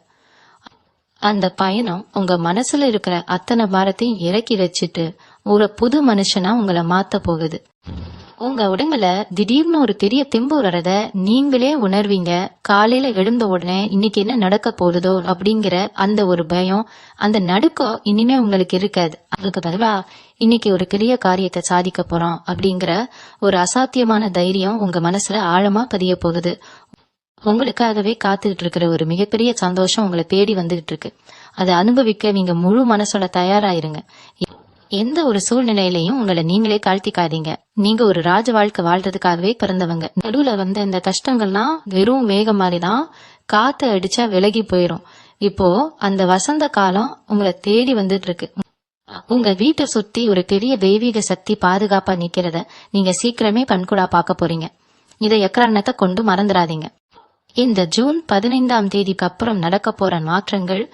அந்த பயணம் உங்க மனசுல இருக்கிற அத்தனை பாரத்தையும் இறக்கி வச்சுட்டு ஒரு புது மனுஷனா உங்களை மாத்த போகுது. உங்க உடம்புல திடீர்னு ஒரு பெரிய தெம்பு வர்றத நீங்களே உணர்வீங்க. காலையில எழுந்த உடனே இன்னைக்கு என்ன நடக்க போகுதோ அப்படிங்கிற அந்த ஒரு பயம், அந்த நடுக்கம் இனிமே உங்களுக்கு இருக்காது. அதுக்கு பதிலா இன்னைக்கு ஒரு பெரிய காரியத்தை சாதிக்க போறோம் அப்படிங்கிற ஒரு அசாத்தியமான தைரியம் உங்க மனசுல ஆழமா பதிய போகுது. உங்களுக்காகவே காத்துக்கிட்டு இருக்கிற ஒரு மிகப்பெரிய சந்தோஷம் உங்களை தேடி வந்துகிட்டு இருக்கு. அதை அனுபவிக்க நீங்க முழு மனசோட தயாராயிருங்க. எந்த ஒரு சூழ்நிலையிலையும் உங்களை நீங்களே தாழ்த்திக்காதீங்க. நீங்க ஒரு ராஜ வாழ்க்கை வாழ்றதுக்காகவே பிறந்தவங்க. நடுவுல வந்த இந்த கஷ்டங்கள்லாம் வெறும் மேகம் மாதிரிதான், காத்து அடிச்சா விலகி போயிரும். இப்போ அந்த வசந்த காலம் உங்களை தேடி வந்துட்டு இருக்கு. உங்க வீட்டை சுத்தி ஒரு பெரிய தெய்வீக சக்தி பாதுகாப்பா நிக்கிறத நீங்க சீக்கிரமே கண்கூடா பார்க்க போறீங்க. இதை எக்காரணத்தை கொண்டு மறந்துடாதீங்க. இந்த ஜூன் 15ஆம் தேதிக்கு அப்புறம் நடக்க போற மாற்றங்கள்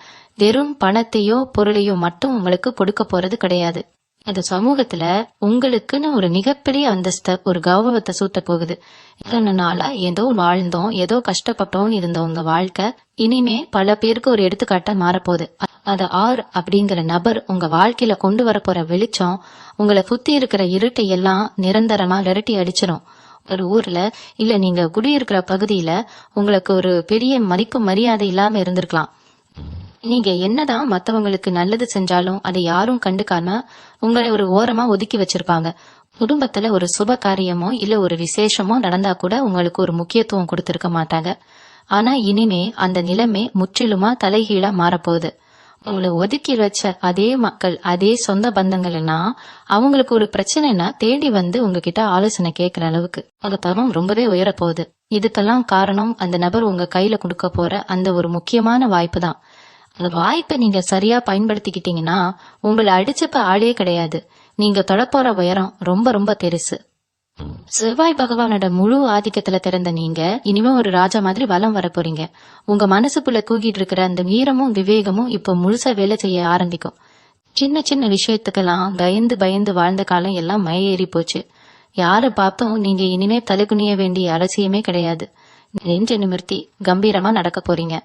வெறும் பணத்தையோ பொருளையோ மட்டும் உங்களுக்கு கொடுக்க போறது கிடையாது. அந்த சமூகத்துல உங்களுக்குன்னு ஒரு மிகப்பெரிய அந்தஸ்த, ஒரு கௌரவத்தை சூட்ட போகுது. இத்தனை நாளா ஏதோ வாழ்ந்தோம், ஏதோ கஷ்டப்பட்டோம் இருந்த உங்க வாழ்க்கை இனிமே பல பேருக்கு ஒரு எடுத்துக்காட்டா மாறப்போகுது. அது ஆர் அப்படிங்கிற நபர் உங்க வாழ்க்கையில கொண்டு வர போற வெளிச்சம் உங்களை சுத்தி இருக்கிற இருட்டை எல்லாம் நிரந்தரமா விரட்டி அடிச்சிடும். ஒரு ஊர்ல இல்ல நீங்க குடியிருக்கிற பகுதியில உங்களுக்கு ஒரு பெரிய மதிப்பு மரியாதை இல்லாம இருந்திருக்கலாம். நீங்க என்னதான் மத்தவங்களுக்கு நல்லது செஞ்சாலும் அதை யாரும் கண்டுக்காம உங்களை ஒரு ஓரமா ஒதுக்கி வச்சிருப்பாங்க. குடும்பத்துல ஒரு சுப காரியமோ இல்ல ஒரு விசேஷமோ நடந்தா கூட உங்களுக்கு ஒரு முக்கியத்துவம் கொடுத்திருக்க மாட்டாங்க. ஆனா இனிமே அந்த நிலைமை முற்றிலுமா தலைகீழா மாறப்போகுது. உங்களை ஒதுக்கி வச்ச அதே மக்கள், அதே சொந்த பந்தங்கள்னா அவங்களுக்கு ஒரு பிரச்சனைனா தேடி வந்து உங்ககிட்ட ஆலோசனை கேட்கிற அளவுக்கு அந்த தரம் ரொம்பவே உயரப்போகுது. இதுக்கெல்லாம் காரணம் அந்த நபர் உங்க கையில கொடுக்க போற அந்த ஒரு முக்கியமான வாய்ப்பு தான். அந்த வாய்ப்பை நீங்க சரியா பயன்படுத்திக்கிட்டீங்கன்னா உங்களை அடிச்சப்ப ஆளே கிடையாது. நீங்க தொடப்போற உயரம் ரொம்ப ரொம்ப பெருசு. செவ்வாய் பகவானோட முழு ஆதிக்கத்துல திறந்த நீங்க இனிமே ஒரு ராஜா மாதிரி வலம் வர போறீங்க. உங்க மனசுக்குள்ள தூக்கிட்டு இருக்கிற அந்த வீரமும் விவேகமும் இப்போ முழுசா வேலை செய்ய ஆரம்பிக்கும். சின்ன சின்ன விஷயத்துக்கெல்லாம் பயந்து பயந்து வாழ்ந்த காலம் எல்லாம் மயேறி போச்சு. யாரை பார்த்தும் நீங்க இனிமே தலைகுனிய வேண்டிய அவசியமே கிடையாது. நெஞ்ச நிமிர்த்தி கம்பீரமா நடக்க போறீங்க.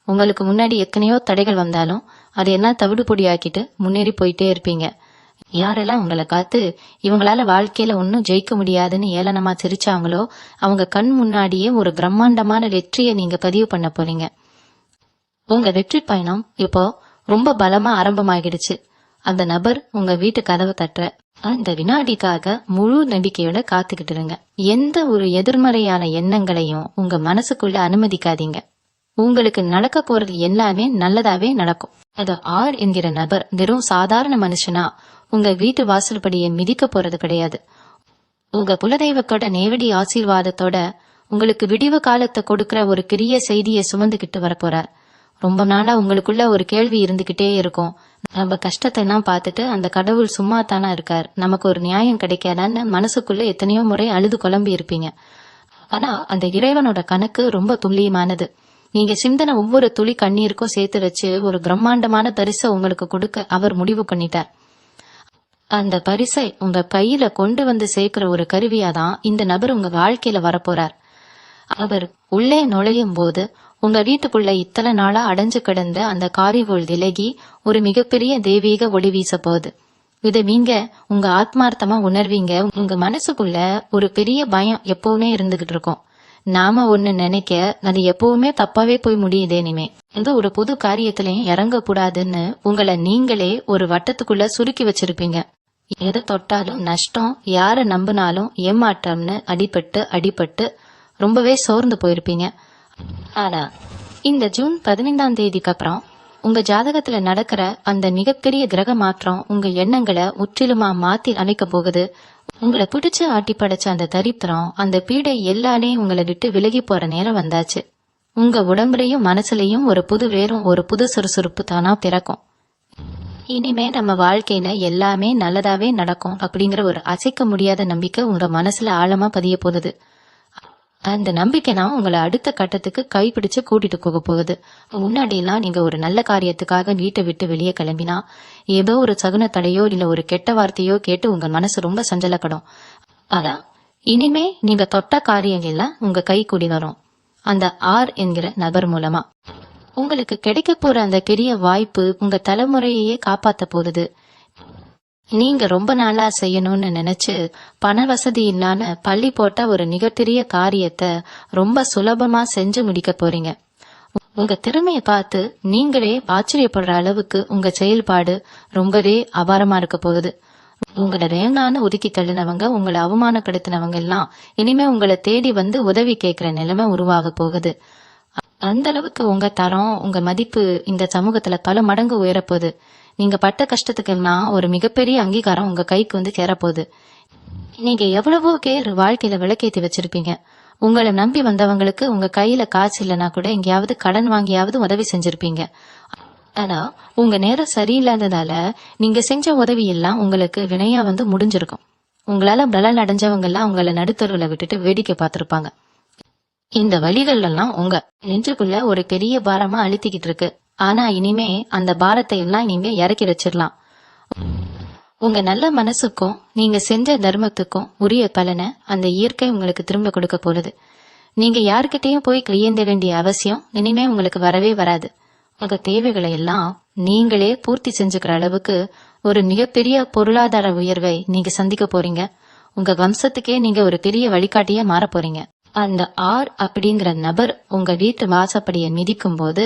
உங்களுக்கு முன்னாடி எத்தனையோ தடைகள் வந்தாலும் அதையெல்லாம் தவிடு பொடியாக்கிட்டு முன்னேறி போயிட்டே இருப்பீங்க. யாரெல்லாம் உங்களை காத்து இவங்களால வாழ்க்கையில ஒன்னும் ஜெயிக்க முடியாதுன்னு ஏளனமா சிரிச்சாங்களோ அவங்க கண் முன்னாடியே ஒரு பிரம்மாண்டமான வெற்றியை நீங்க பதிவு பண்ண போறீங்க. உங்க வெற்றி பயணம் இப்போ ரொம்ப பலமா ஆரம்பமாகிடுச்சு. அந்த நபர் உங்க வீட்டு கதவை தட்டுற அந்த வினாடிக்காக முழு நம்பிக்கையோட காத்துக்கிட்டு இருங்க. எந்த ஒரு எதிர்மறையான எண்ணங்களையும் உங்க மனசுக்குள்ள அனுமதிக்காதீங்க. உங்களுக்கு நடக்க போறது எல்லாமே நல்லதாவே நடக்கும். அது ஆர் என்கிற நபர் வெறும் சாதாரண மனுஷனா உங்க வீட்டு வாசல்படியை மிதிக்க போறது கிடையாது. உங்க குலதெய்வத்தோட நேரடி ஆசீர்வாதத்தோட உங்களுக்கு விடிவு காலத்தை கொடுக்கற ஒரு பெரிய செய்தியை சுமந்துகிட்டு வரப்போறார். ரொம்ப நாளா உங்களுக்குள்ள ஒரு கேள்வி இருந்துகிட்டே இருக்கும். நம்ம கஷ்டத்தை எல்லாம் பார்த்துட்டு அந்த கடவுள் சும்மா தானா இருக்கார், நமக்கு ஒரு நியாயம் கிடைக்காதான்னு மனசுக்குள்ள எத்தனையோ முறை அழுது குழம்பி இருப்பீங்க. ஆனா அந்த இறைவனோட கணக்கு ரொம்ப துல்லியமானது. நீங்க சிந்தனை ஒவ்வொரு துளி கண்ணீருக்கும் சேர்த்து வச்சு ஒரு பிரம்மாண்டமான பரிசை உங்களுக்கு கொடுக்க அவர் முடிவு பண்ணிட்டார். அந்த பரிசை உங்க கையில கொண்டு வந்து சேர்க்கிற ஒரு கருவியாதான் இந்த நபர் உங்க வாழ்க்கையில வரப்போறார். அவர் உள்ளே நுழையும் போது உங்க வீட்டுக்குள்ள இத்தனை நாளா அடைஞ்சு கிடந்த அந்த காரிகோள் விலகி ஒரு மிகப்பெரிய தெய்வீக ஒளி வீச போகுது. இதை நீங்க உங்க ஆத்மார்த்தமா உணர்வீங்க. உங்க மனசுக்குள்ள ஒரு பெரிய பயம் எப்பவுமே இருந்துகிட்டு இருக்கும். நாம ஒண்ணு நினைக்க அது எப்பவுமே தப்பாவே போய் முடியுதே. இனிமே எந்த ஒரு புது காரியத்திலையும் இறங்க கூடாதுன்னு உங்களை நீங்களே ஒரு வட்டத்துக்குள்ள சுருக்கி வச்சிருப்பீங்க. எதை தொட்டாலும் நஷ்டம், யார நம்பினாலும் ஏமாற்றம்னு அடிபட்டு ரொம்பவே சோர்ந்து போயிருப்பீங்க. ஆனா இந்த ஜூன் 15ஆம் தேதிக்கு அப்புறம் உங்க ஜாதகத்துல நடக்கிற அந்த மிகப்பெரிய கிரக மாற்றம் உங்க எண்ணங்களை முற்றிலுமா மாத்தி அமைக்க போகுது. உங்களை பிடிச்சு ஆட்டி படைச்ச அந்த தரித்திரம், அந்த பீடை எல்லாமே உங்களை விட்டு விலகி போற நேரம் வந்தாச்சு. உங்க உடம்புலையும் மனசுலையும் ஒரு புது வேறும் ஒரு புது சுறுசுறுப்பு தானா பிறக்கும். இனிமே நம்ம வாழ்க்கையில எல்லாமே நல்லதாவே நடக்கும் அப்படிங்கிற ஒரு அசைக்க முடியாத நம்பிக்கை உங்க மனசுல ஆழமா பதிய போகுது. அந்த நம்பிக்கை தான் உங்களை அடுத்த கட்டத்துக்கு கைப்பிடிச்சு கூட்டிட்டு போக போகுது. முன்னாடி எல்லாம் நீங்க ஒரு நல்ல காரியத்துக்காக வீட்டை விட்டு வெளியே கிளம்பினா ஏதோ ஒரு சகுன தடையோ இல்ல ஒரு கெட்ட வார்த்தையோ கேட்டு உங்க மனசு ரொம்ப சஞ்சலப்படும். ஆனா இனிமே நீங்க தொட்ட காரியங்கள்லாம் உங்க கை கூடி வரும். அந்த ஆர் என்கிற நபர் மூலமா உங்களுக்கு கிடைக்க போற அந்த பெரிய வாய்ப்பு உங்க தலைமுறையே காப்பாத்த போகுது. நீங்க ரொம்ப நாளா செய்யணும்னு நினைச்சு பண வசதி இல்லாம பள்ளி போட்ட ஒரு மிகப்பெரிய காரியத்தை ரொம்ப சுலபமா செஞ்சு முடிக்க போறீங்க. உங்க திறமைய பார்த்து நீங்களே ஆச்சரியப்படுற அளவுக்கு உங்க செயல்பாடு ரொம்பவே அபாரமா இருக்க போகுது. உங்களை வேணான்னு ஒதுக்கி தள்ளினவங்க, உங்களை அவமானப்படுத்தினவங்க எல்லாம் இனிமே உங்களை தேடி வந்து உதவி கேட்கிற நிலைமை உருவாக போகுது. அந்த அளவுக்கு உங்க தரம், உங்க மதிப்பு இந்த சமூகத்துல பல மடங்கு உயரப்போகுது. நீங்க பட்ட கஷ்டத்துக்குன்னா ஒரு மிகப்பெரிய அங்கீகாரம் உங்க கைக்கு வந்து சேரப்போகுது. நீங்க எவ்வளவோ பேர் வாழ்க்கையில விளக்கேத்தி வச்சிருப்பீங்க. உங்களை நம்பி வந்தவங்களுக்கு உங்க கையில காசு இல்லைன்னா கூட எங்கேயாவது கடன் வாங்கியாவது உதவி செஞ்சிருப்பீங்க. ஆனா உங்க நேரம் சரியில்லாததால நீங்க செஞ்ச உதவி எல்லாம் உங்களுக்கு வினையா வந்து முடிஞ்சிருக்கும். உங்களால பலன் அடைஞ்சவங்க எல்லாம் உங்களை நடுத்தருவுல விட்டுட்டு வேடிக்கை பார்த்திருப்பாங்க. இந்த வழிகள் எல்லாம் உங்க நெஞ்சுக்குள்ள ஒரு பெரிய பாரமா அழுத்திக்கிட்டு இருக்கு. ஆனா இனிமே அந்த பாரத்தை எல்லாம் நீங்க இறக்கி வச்சிடலாம். உங்க நல்ல மனசுக்கும் நீங்க செஞ்ச தர்மத்துக்கும் உரிய பலனை அந்த இயற்கை உங்களுக்கு திரும்ப கொடுக்க போகுது. நீங்க யாருக்கிட்டையும் போய் கையேந்த வேண்டிய அவசியம் இனிமே உங்களுக்கு வரவே வராது. உங்க தேவைகளை எல்லாம் நீங்களே பூர்த்தி செஞ்சுக்கிற அளவுக்கு ஒரு மிகப்பெரிய பொருளாதார உயர்வை நீங்க சந்திக்க போறீங்க. உங்க வம்சத்துக்கே நீங்க ஒரு பெரிய வழிகாட்டியா மாற போறீங்க. அந்த ஆர் அப்படிங்கிற நபர் உங்க வீட்டு வாசப்படிய மிதிக்கும் போது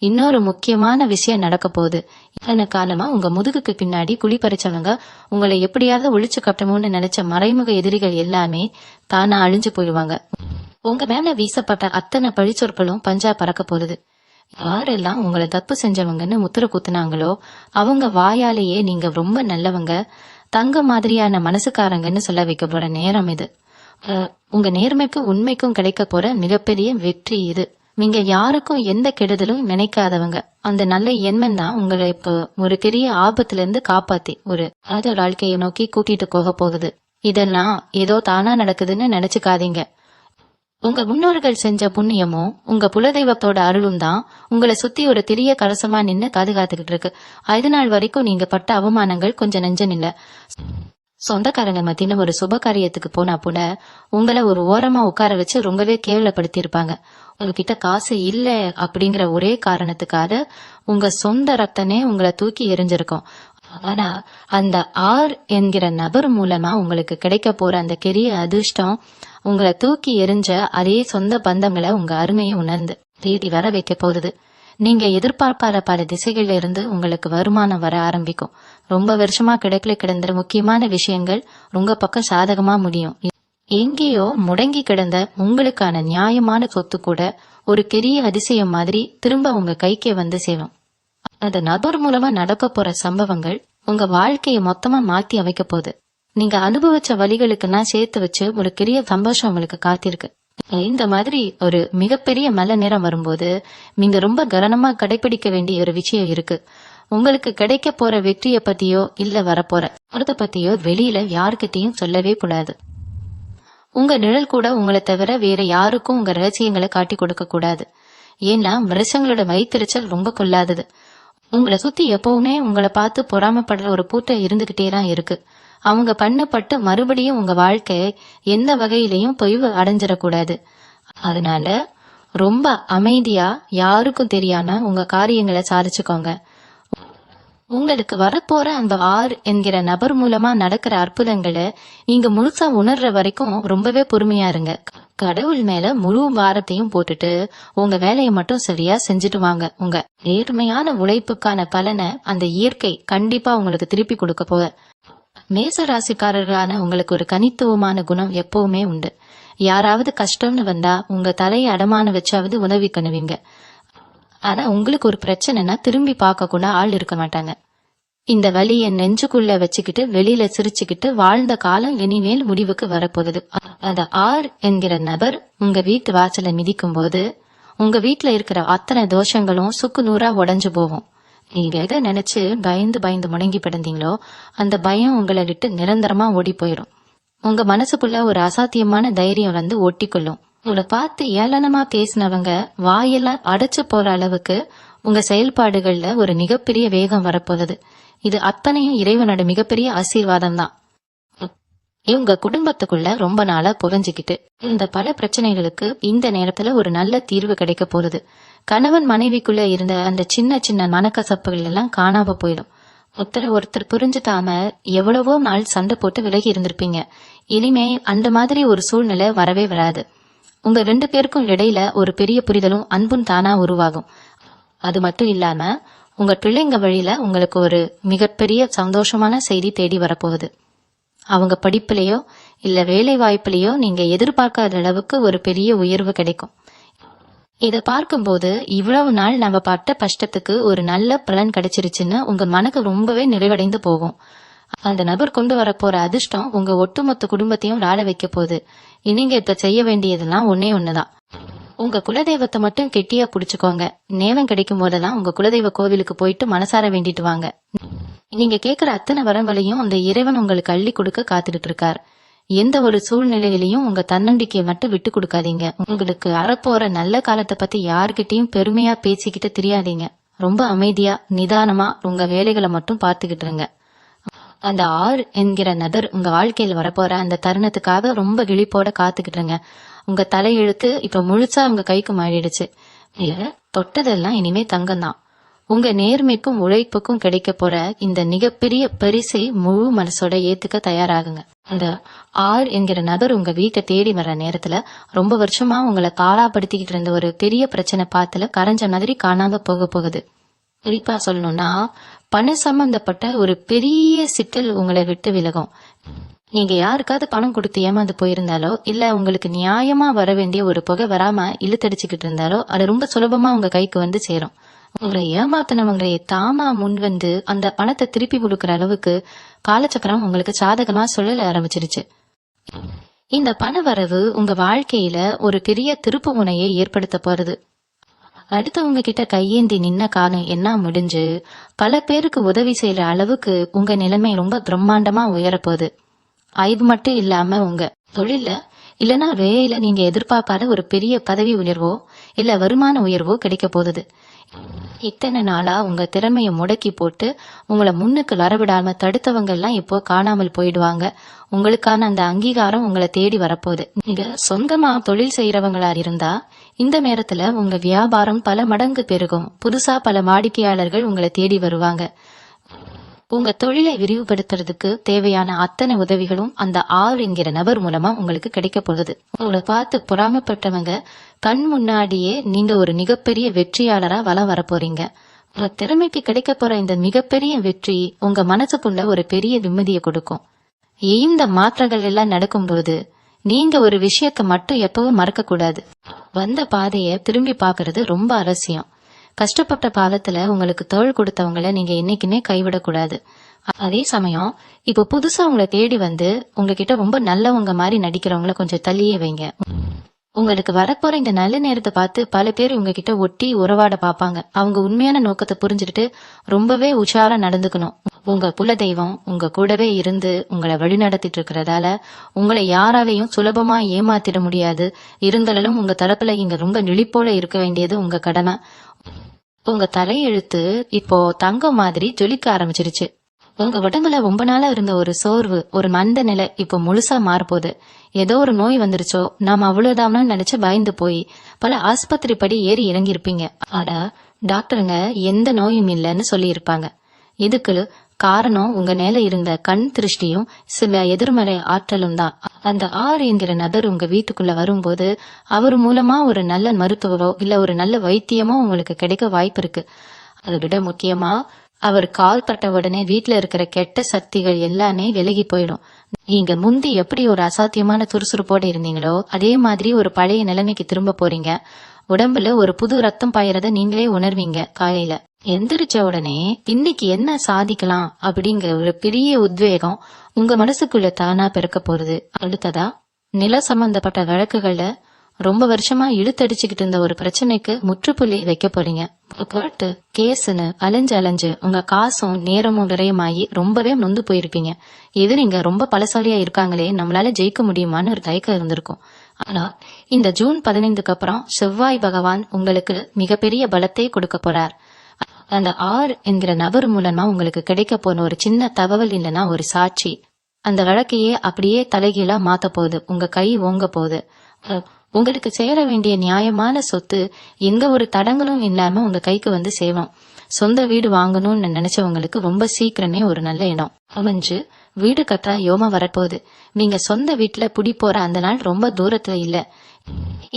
இன்னொரு முக்கியமான விஷயம் நடக்க போகுது. இதன காலமா உங்க முதுகுக்கு பின்னாடி குழி பறிச்சவங்க, உங்களை எப்படியாவது ஒழிச்சு கட்டணும்னு நினைச்ச மறைமுக எதிரிகள் எல்லாமே தானா அழிஞ்சு போயிடுவாங்க. உங்க மேல வீசப்பட்ட அத்தனை பழிச்சொற்களும் பஞ்சா பறக்க போகுது. யாரெல்லாம் உங்களை தப்பு செஞ்சவங்கன்னு முத்திர குத்துனாங்களோ அவங்க வாயாலேயே நீங்க ரொம்ப நல்லவங்க, தங்க மாதிரியான மனசுக்காரங்கன்னு சொல்ல வைக்க போற நேரம் இது. உங்க நேர்மைக்கும் உண்மைக்கும் கிடைக்க போற மிகப்பெரிய வெற்றி இது. நீங்க யாருக்கும் எந்த கெடுதலும் நினைக்காதவங்க. அந்த நல்ல எண்ணம் தான் உங்களை இப்போ ஒரு பெரிய ஆபத்துல இருந்து காப்பாத்தி ஒரு அத வாழ்க்கையை நோக்கி கூட்டிட்டு போக போகுது. இதெல்லாம் ஏதோ தானா நடக்குதுன்னு நினைச்சுக்காதீங்க. உங்க முன்னோர்கள் செஞ்ச புண்ணியமும் உங்க குலதெய்வத்தோட அருளும் தான் உங்களை சுத்தி ஒரு பெரிய கலசமா நின்னு பாதுகாத்துக்கிட்டு இருக்கு. 5 நாள் வரைக்கும் நீங்க பட்ட அவமானங்கள் கொஞ்சம் நெஞ்சம் இல்ல. சொந்தக்காரங்க மத்தியில ஒரு சுப காரியத்துக்கு போனா கூட உங்களை ஒரு ஓரமா உட்கார வச்சு ரொம்பவே கேவலப்படுத்தி இருப்பாங்க. உங்ககிட்ட காசு இல்ல அப்படிங்கிற ஒரே காரணத்துக்காக உங்க சொந்த ரத்தனே உங்களை தூக்கி எரிஞ்சிருக்கும். ஆனா அந்த ஆர் என்கிற நபர் மூலமா உங்களுக்கு கிடைக்க போற அந்த பெரிய அதிர்ஷ்டம் உங்களை தூக்கி எரிஞ்ச அதே சொந்த பந்தங்களை உங்க அருமையை உணர்ந்து தேடி வர வைக்க போகுது. நீங்க எதிர்பார்க்காத பல திசைகள்ல இருந்து உங்களுக்கு வருமானம் வர ஆரம்பிக்கும். ரொம்ப வருஷமா கிடைக்கல கிடந்த முக்கியமான விஷயங்கள் உங்க பக்கம் சாதகமா முடியும். எங்கேயோ முடங்கி கிடந்த உங்களுக்கான நியாயமான சொத்து கூட ஒரு பெரிய அதிசயம் மாதிரி திரும்ப உங்க கைக்கே வந்து சேரும். அந்த நபர் மூலமா நடக்க போற சம்பவங்கள் உங்க வாழ்க்கையை மொத்தமா மாத்தி அமைக்க போகுது. நீங்க அனுபவிச்ச வழிகளுக்கெல்லாம் சேர்த்து வச்சு ஒரு பெரிய சந்தோஷம் உங்களுக்கு காத்திருக்கு. இந்த மாதிரி ஒரு மிகப்பெரிய மழை நேரம் வரும்போது நீங்க ரொம்ப கவனமா கடைபிடிக்க வேண்டிய ஒரு விஷயம் இருக்கு. உங்களுக்கு கிடைக்க போற வெற்றியை பத்தியோ இல்ல வரப்போற அதை பத்தியோ வெளியில யாருக்கிட்டையும் சொல்லவே கூடாது. உங்க நிழல் கூட உங்களை தவிர வேற யாருக்கும் உங்க ரகசியங்களை காட்டி கொடுக்க கூடாது. ஏன்னா மனுஷங்களோட வயிற்றுச்சல் ரொம்ப கொள்ளாதது. உங்களை சுத்தி எப்பவுமே உங்களை பார்த்து பொறாமப்படுற ஒரு கூட்டம் இருந்துகிட்டே தான் இருக்கு. அவங்க பண்ணப்பட்டு மறுபடியும் உங்க வாழ்க்கை எந்த வகையிலையும் தொய்வு அடைஞ்சிடக்கூடாது. அதனால ரொம்ப அமைதியா யாருக்கும் தெரியாம உங்க காரியங்களை சாதிச்சுக்கோங்க. உங்களுக்கு வரப்போற அந்த ஆர் என்கிற நபர் மூலமா நடக்கிற அற்புதங்களை நீங்க முழுசா உணர்ற வரைக்கும் ரொம்பவே பொறுமையா இருங்க. கடவுள் மேல முழு பாரத்தையும் போட்டுட்டு உங்க வேலையை மட்டும் சரியா செஞ்சுட்டு வாங்க. உங்க நேர்மையான உழைப்புக்கான பலனை அந்த இயற்கை கண்டிப்பா உங்களுக்கு திருப்பி கொடுக்க போக. மேச ராசிக்காரர்களான உங்களுக்கு ஒரு தனித்துவமான குணம் எப்பவுமே உண்டு. யாராவது கஷ்டம்னு வந்தா உங்க தலையை அடமான வச்சாவது உதவி பண்ணுவீங்க. ஆனா உங்களுக்கு ஒரு பிரச்சனைனா திரும்பி பார்க்க கூட ஆள் இருக்க மாட்டாங்க. இந்த வலிய நெஞ்சுக்குள்ள வச்சுக்கிட்டு வெளியில சிரிச்சுக்கிட்டு வாழ்ந்த காலம் இனிமேல் முடிவுக்கு வரப்போகுது. அந்த ஆர் என்கிற நபர் உங்க வீட்டு வாசலை மிதிக்கும் போது உங்க வீட்டுல இருக்கிற அத்தனை தோஷங்களும் சுக்கு நூறா உடைஞ்சு போகும். நீங்க எதை நினைச்சு பயந்து முடங்கி கிடந்தீங்களோ அந்த பயம் உங்களை விட்டு நிரந்தரமா ஓடி போயிடும். உங்க மனசுக்குள்ள ஒரு அசாத்தியமான தைரியம் வந்து ஒட்டிக்கொள்ளும். உங்களை பார்த்து ஏளனமா பேசினவங்க வாயெல்லாம் அடைச்சு போற அளவுக்கு உங்க செயல்பாடுகள்ல ஒரு மிகப்பெரிய வேகம் வரப்போகுது. இது அத்தனையும் இறைவனோட மிகப்பெரிய ஆசீர்வாதம் தான். இவங்க குடும்பத்துக்குள்ள ரொம்ப நாளா புகஞ்சுக்கிட்டு இந்த பல பிரச்சனைகளுக்கு இந்த நேரத்துல ஒரு நல்ல தீர்வு கிடைக்க போகுது. கணவன் மனைவிக்குள்ள இருந்த அந்த சின்ன மனக்கசப்புகள் எல்லாம் காணாம போயிடும். ஒருத்தர் புரிஞ்சுக்காம எவ்வளவோ நாள் சண்டை போட்டு விலகி இருந்திருப்பீங்க. இனிமே அந்த மாதிரி ஒரு சூழ்நிலை வரவே வராது. உங்க 2 பேருக்கும் இடையில ஒரு பெரிய புரிதலும் அன்பும் தானா உருவாகும். அது மட்டும் இல்லாம உங்க பிள்ளைங்க வழியில உங்களுக்கு ஒரு மிகப்பெரிய சந்தோஷமான செய்தி தேடி வரப்போகுது. அவங்க படிப்புலயோ இல்ல வேலை வாய்ப்புலயோ நீங்க எதிர்பார்க்காத அளவுக்கு ஒரு பெரிய உயர்வு கிடைக்கும். இத பார்க்கும்போது இவ்வளவு நாள் நம்ம பட்ட கஷ்டத்துக்கு ஒரு நல்ல பலன் கிடைச்சிருச்சுன்னு உங்க மனக்கு ரொம்பவே நிறைவடைந்து போகும். அந்த நபர் கொண்டு வரப்போற அதிர்ஷ்டம் உங்க ஒட்டுமொத்த குடும்பத்தையும் வாழ வைக்க போகுது. நீங்க இப்ப செய்ய வேண்டியதெல்லாம் ஒன்னே ஒண்ணுதான். உங்க குலதெய்வத்தை மட்டும் கெட்டியா புடிச்சுக்கோங்க. நேரம் கிடைக்கும் போதெல்லாம் உங்க குலதெய்வ கோவிலுக்கு போயிட்டு மனசார வேண்டிட்டு வாங்க. நீங்க கேக்குற அத்தனை வரங்களையும் அந்த இறைவன் உங்களுக்கு அள்ளி கொடுக்க காத்துக்கிட்டு இருக்கார். எந்த ஒரு சூழ்நிலையிலையும் உங்க தன்னம்பிக்கையை மட்டும் விட்டு கொடுக்காதீங்க. உங்களுக்கு வரப்போற நல்ல காலத்தை பத்தி யாருக்கிட்டையும் பெருமையா பேசிக்கிட்டு தெரியாதீங்க. ரொம்ப அமைதியா நிதானமா உங்க வேலைகளை மட்டும் பார்த்துக்கிட்டு இருங்க. அந்த ஆர் என்கிற நபர் உங்க வாழ்க்கையில வரப்போற அந்த தருணத்துக்காக ரொம்ப விழிப்போட காத்துக்கிட்டுருங்க. உங்க தலையெழுத்து இப்ப முழுசா உங்க கைக்கு மாறிடுச்சு. இல்ல தொட்டதெல்லாம் இனிமே தங்கம்தான். உங்க நேர்மைக்கும் உழைப்புக்கும் கிடைக்க போற இந்த மிகப்பெரிய பரிசை முழு மனசோட ஏத்துக்க தயாராகுங்க. அந்த ஆர் என்கிற நபர் உங்க வீட்டை தேடி வர்ற நேரத்துல ரொம்ப வருஷமா உங்களை காலாப்படுத்திக்கிட்டு இருந்த ஒரு பெரிய பிரச்சனை பாத்துல கரைஞ்ச மாதிரி காணாம போகுது. குறிப்பா சொல்லணும்னா பண சம்பந்தப்பட்ட ஒரு பெரிய சிக்கல் உங்களை விட்டு விலகும். நீங்க யாருக்காவது பணம் கொடுத்து ஏமாந்து போயிருந்தாலோ இல்ல உங்களுக்கு நியாயமா வர வேண்டிய ஒரு புகை வராம இழுத்தடிச்சுக்கிட்டு இருந்தாலோ அது ரொம்ப சுலபமா உங்க கைக்கு வந்து சேரும். உங்களை ஏமாத்தினவங்களை தாமா முன் வந்து அந்த பணத்தை திருப்பி கொடுக்கற அளவுக்கு காலச்சக்கரம் உங்களுக்கு சாதகமா சொல்லல ஆரம்பிச்சிருச்சு. இந்த பண வரவு உங்க வாழ்க்கையில ஒரு பெரிய திருப்பு முனையை ஏற்படுத்த போறது. அடுத்தவங்க கிட்ட கையேந்தி நின்ன காலம் என்ன முடிஞ்சு பல பேருக்கு உதவி செய்யற அளவுக்கு உங்க நிலைமை ரொம்ப பிரம்மாண்டமா உயரப்போகுது. இது மட்டும் இல்லாம உங்க தொழில இல்லைன்னா வேலையில நீங்க எதிர்பார்க்காத ஒரு பெரிய பதவி உயர்வோ இல்ல வருமான உயர்வோ கிடைக்க போகுது. இத்தனை நாளா உங்க திறமைய முடக்கி போட்டு உங்களை முன்னுக்கு வரவிடாம தடுத்தவங்க எல்லாம் இப்போ காணாமல் போயிடுவாங்க. உங்களுக்கான அந்த அங்கீகாரம் உங்களை தேடி வரப்போகுது. நீங்க சொந்தமா தொழில் செய்யறவங்களா இருந்தா இந்த நேரத்துல உங்க வியாபாரம் பல மடங்கு பெருகும். புதுசா பல வாடிக்கையாளர்கள் உங்களை தேடி வருவாங்க. உங்க தொழிலை விரிவுபடுத்துறதுக்கு தேவையான அத்தனை உதவிகளும் அந்த ஆர் என்கிற நபர் மூலமா உங்களுக்கு கிடைக்க போகுது. உங்களை பார்த்து பொறாமைப்பட்டவங்க கண் முன்னாடியே நீங்க ஒரு மிகப்பெரிய வெற்றியாளரா வலம் வர போறீங்க. உங்க திறமைக்கு கிடைக்க போற இந்த மிகப்பெரிய வெற்றி உங்க மனசுக்குள்ள ஒரு பெரிய நிம்மதியை கொடுக்கும். இந்த மாற்றங்கள் எல்லாம் நடக்கும்போது நீங்க ஒரு விஷயத்த மட்டும் எப்பவும் மறக்க கூடாது. வந்த பாதைய திரும்பி பாக்குறது ரொம்ப அவசியம். கஷ்டப்பட்ட காலத்துல உங்களுக்கு தோள் கொடுத்தவங்கள நீங்க என்னைக்குமே கைவிடக்கூடாது. அதே சமயம் இப்ப புதுசா உங்களை தேடி வந்து உங்ககிட்ட ரொம்ப நல்லவங்க மாதிரி நடிக்கிறவங்கள கொஞ்சம் தள்ளியே வைங்க. உங்களுக்கு வரப்போற இந்த நல்ல நேரத்தை பார்த்து பல பேர் உங்ககிட்ட ஒட்டி உறவாட பாப்பாங்க. அவங்க உண்மையான நோக்கத்தை புரிஞ்சுக்கிட்டு ரொம்பவே உஷாரா நடந்துக்கணும். உங்க குலதெய்வம் உங்க கூடவே இருந்து உங்களை வழிநடத்திட்டு இருக்கிறதால உங்களை யாராலையும் சுலபமா ஏமாத்திட முடியாது. இருந்தாலும் உங்க தரப்புல இங்க ரொம்ப நெளிப்போல இருக்க வேண்டியது உங்க கடமை. உங்க தலையெழுத்து இப்போ தங்கம் மாதிரி ஜொலிக்க ஆரம்பிச்சிருச்சு. உங்க உடம்புல ரொம்ப நாளா இருந்த ஒரு சோர்வு, ஒரு மந்த நிலை இப்போ முழுசா மாறப்போகுது. ஏதோ ஒரு நோய் வந்துருச்சோ, நாம அவ்வளவுதானு நினைச்சு பயந்து போய் பல ஆஸ்பத்திரி படி ஏறி இறங்கி இருப்பீங்க. ஆனா டாக்டருங்க எந்த நோயும் இல்லைன்னு சொல்லி இருப்பாங்க. இதுக்கு காரணம் உங்க மேல இருந்த கண் திருஷ்டியும் சில எதிர்மறை ஆற்றலும் தான். அந்த ஆர் என்கிற நபர் உங்க வீட்டுக்குள்ள வரும்போது அவர் மூலமா ஒரு நல்ல மருத்துவரோ இல்ல ஒரு நல்ல வைத்தியமோ உங்களுக்கு கிடைக்க வாய்ப்பு இருக்கு. அதை விட முக்கியமா அவர் கால் பட்ட உடனே வீட்டுல இருக்கிற கெட்ட சக்திகள் எல்லாமே விலகி போயிடும். நீங்க முந்தி எப்படி ஒரு அசாத்தியமான சுறுசுறுப்போட இருந்தீங்களோ அதே மாதிரி ஒரு பழைய நிலைமைக்கு திரும்ப போறீங்க. உடம்புல ஒரு புது ரத்தம் பாயறத நீங்களே உணர்வீங்க. காலையில எந்திரிச்ச உடனே இன்னைக்கு என்ன சாதிக்கலாம் அப்படிங்கிற ஒரு பெரிய உத்வேகம் உங்க மனசுக்குள்ள தானா பிறக்க போறது. அடுத்ததா நில சம்பந்தப்பட்ட வழக்குகள்ல ரொம்ப வருஷமா இழுத்தடிச்சுக்கிட்டு இருந்த ஒரு பிரச்சனைக்கு முற்றுப்புள்ளி வைக்க போறீங்க. கோர்ட்டு கேஸ்ன்னு அலைஞ்சு உங்க காசும் நேரமும் விரயமாயி ரொம்பவே நொந்து போயிருப்பீங்க. எதிரிங்க ரொம்ப பலசாலியா இருக்காங்களே, நம்மளால ஜெயிக்க முடியுமான்னு ஒரு தயக்கம் இருந்திருக்கும். ஆனா இந்த ஜூன் 15க்கு அப்புறம் செவ்வாய் பகவான் உங்களுக்கு மிகப்பெரிய பலத்தை கொடுக்க போறார். அந்த ஆர் என்கிற நபர் மூலமா உங்களுக்கு கிடைக்க போன ஒரு சின்ன தகவல் இல்லைன்னா ஒரு சாட்சி அந்த வழக்கையே அப்படியே தலைகீழா மாத்த போகுது. உங்க கை ஓங்க போகுது. உங்களுக்கு சேர வேண்டிய நியாயமான சொத்து எங்க ஒரு தடங்களும் இல்லாம உங்க கைக்கு வந்து சேரும். சொந்த வீடு வாங்கணும்னு நினைச்சவங்களுக்கு ரொம்ப சீக்கிரமே ஒரு நல்ல இடம் அமைஞ்சு வீடு கட்ட யோமா வரப்போகுது. நீங்க சொந்த வீட்டுல குடி போற அந்த நாள் ரொம்ப தூரத்துல இல்ல.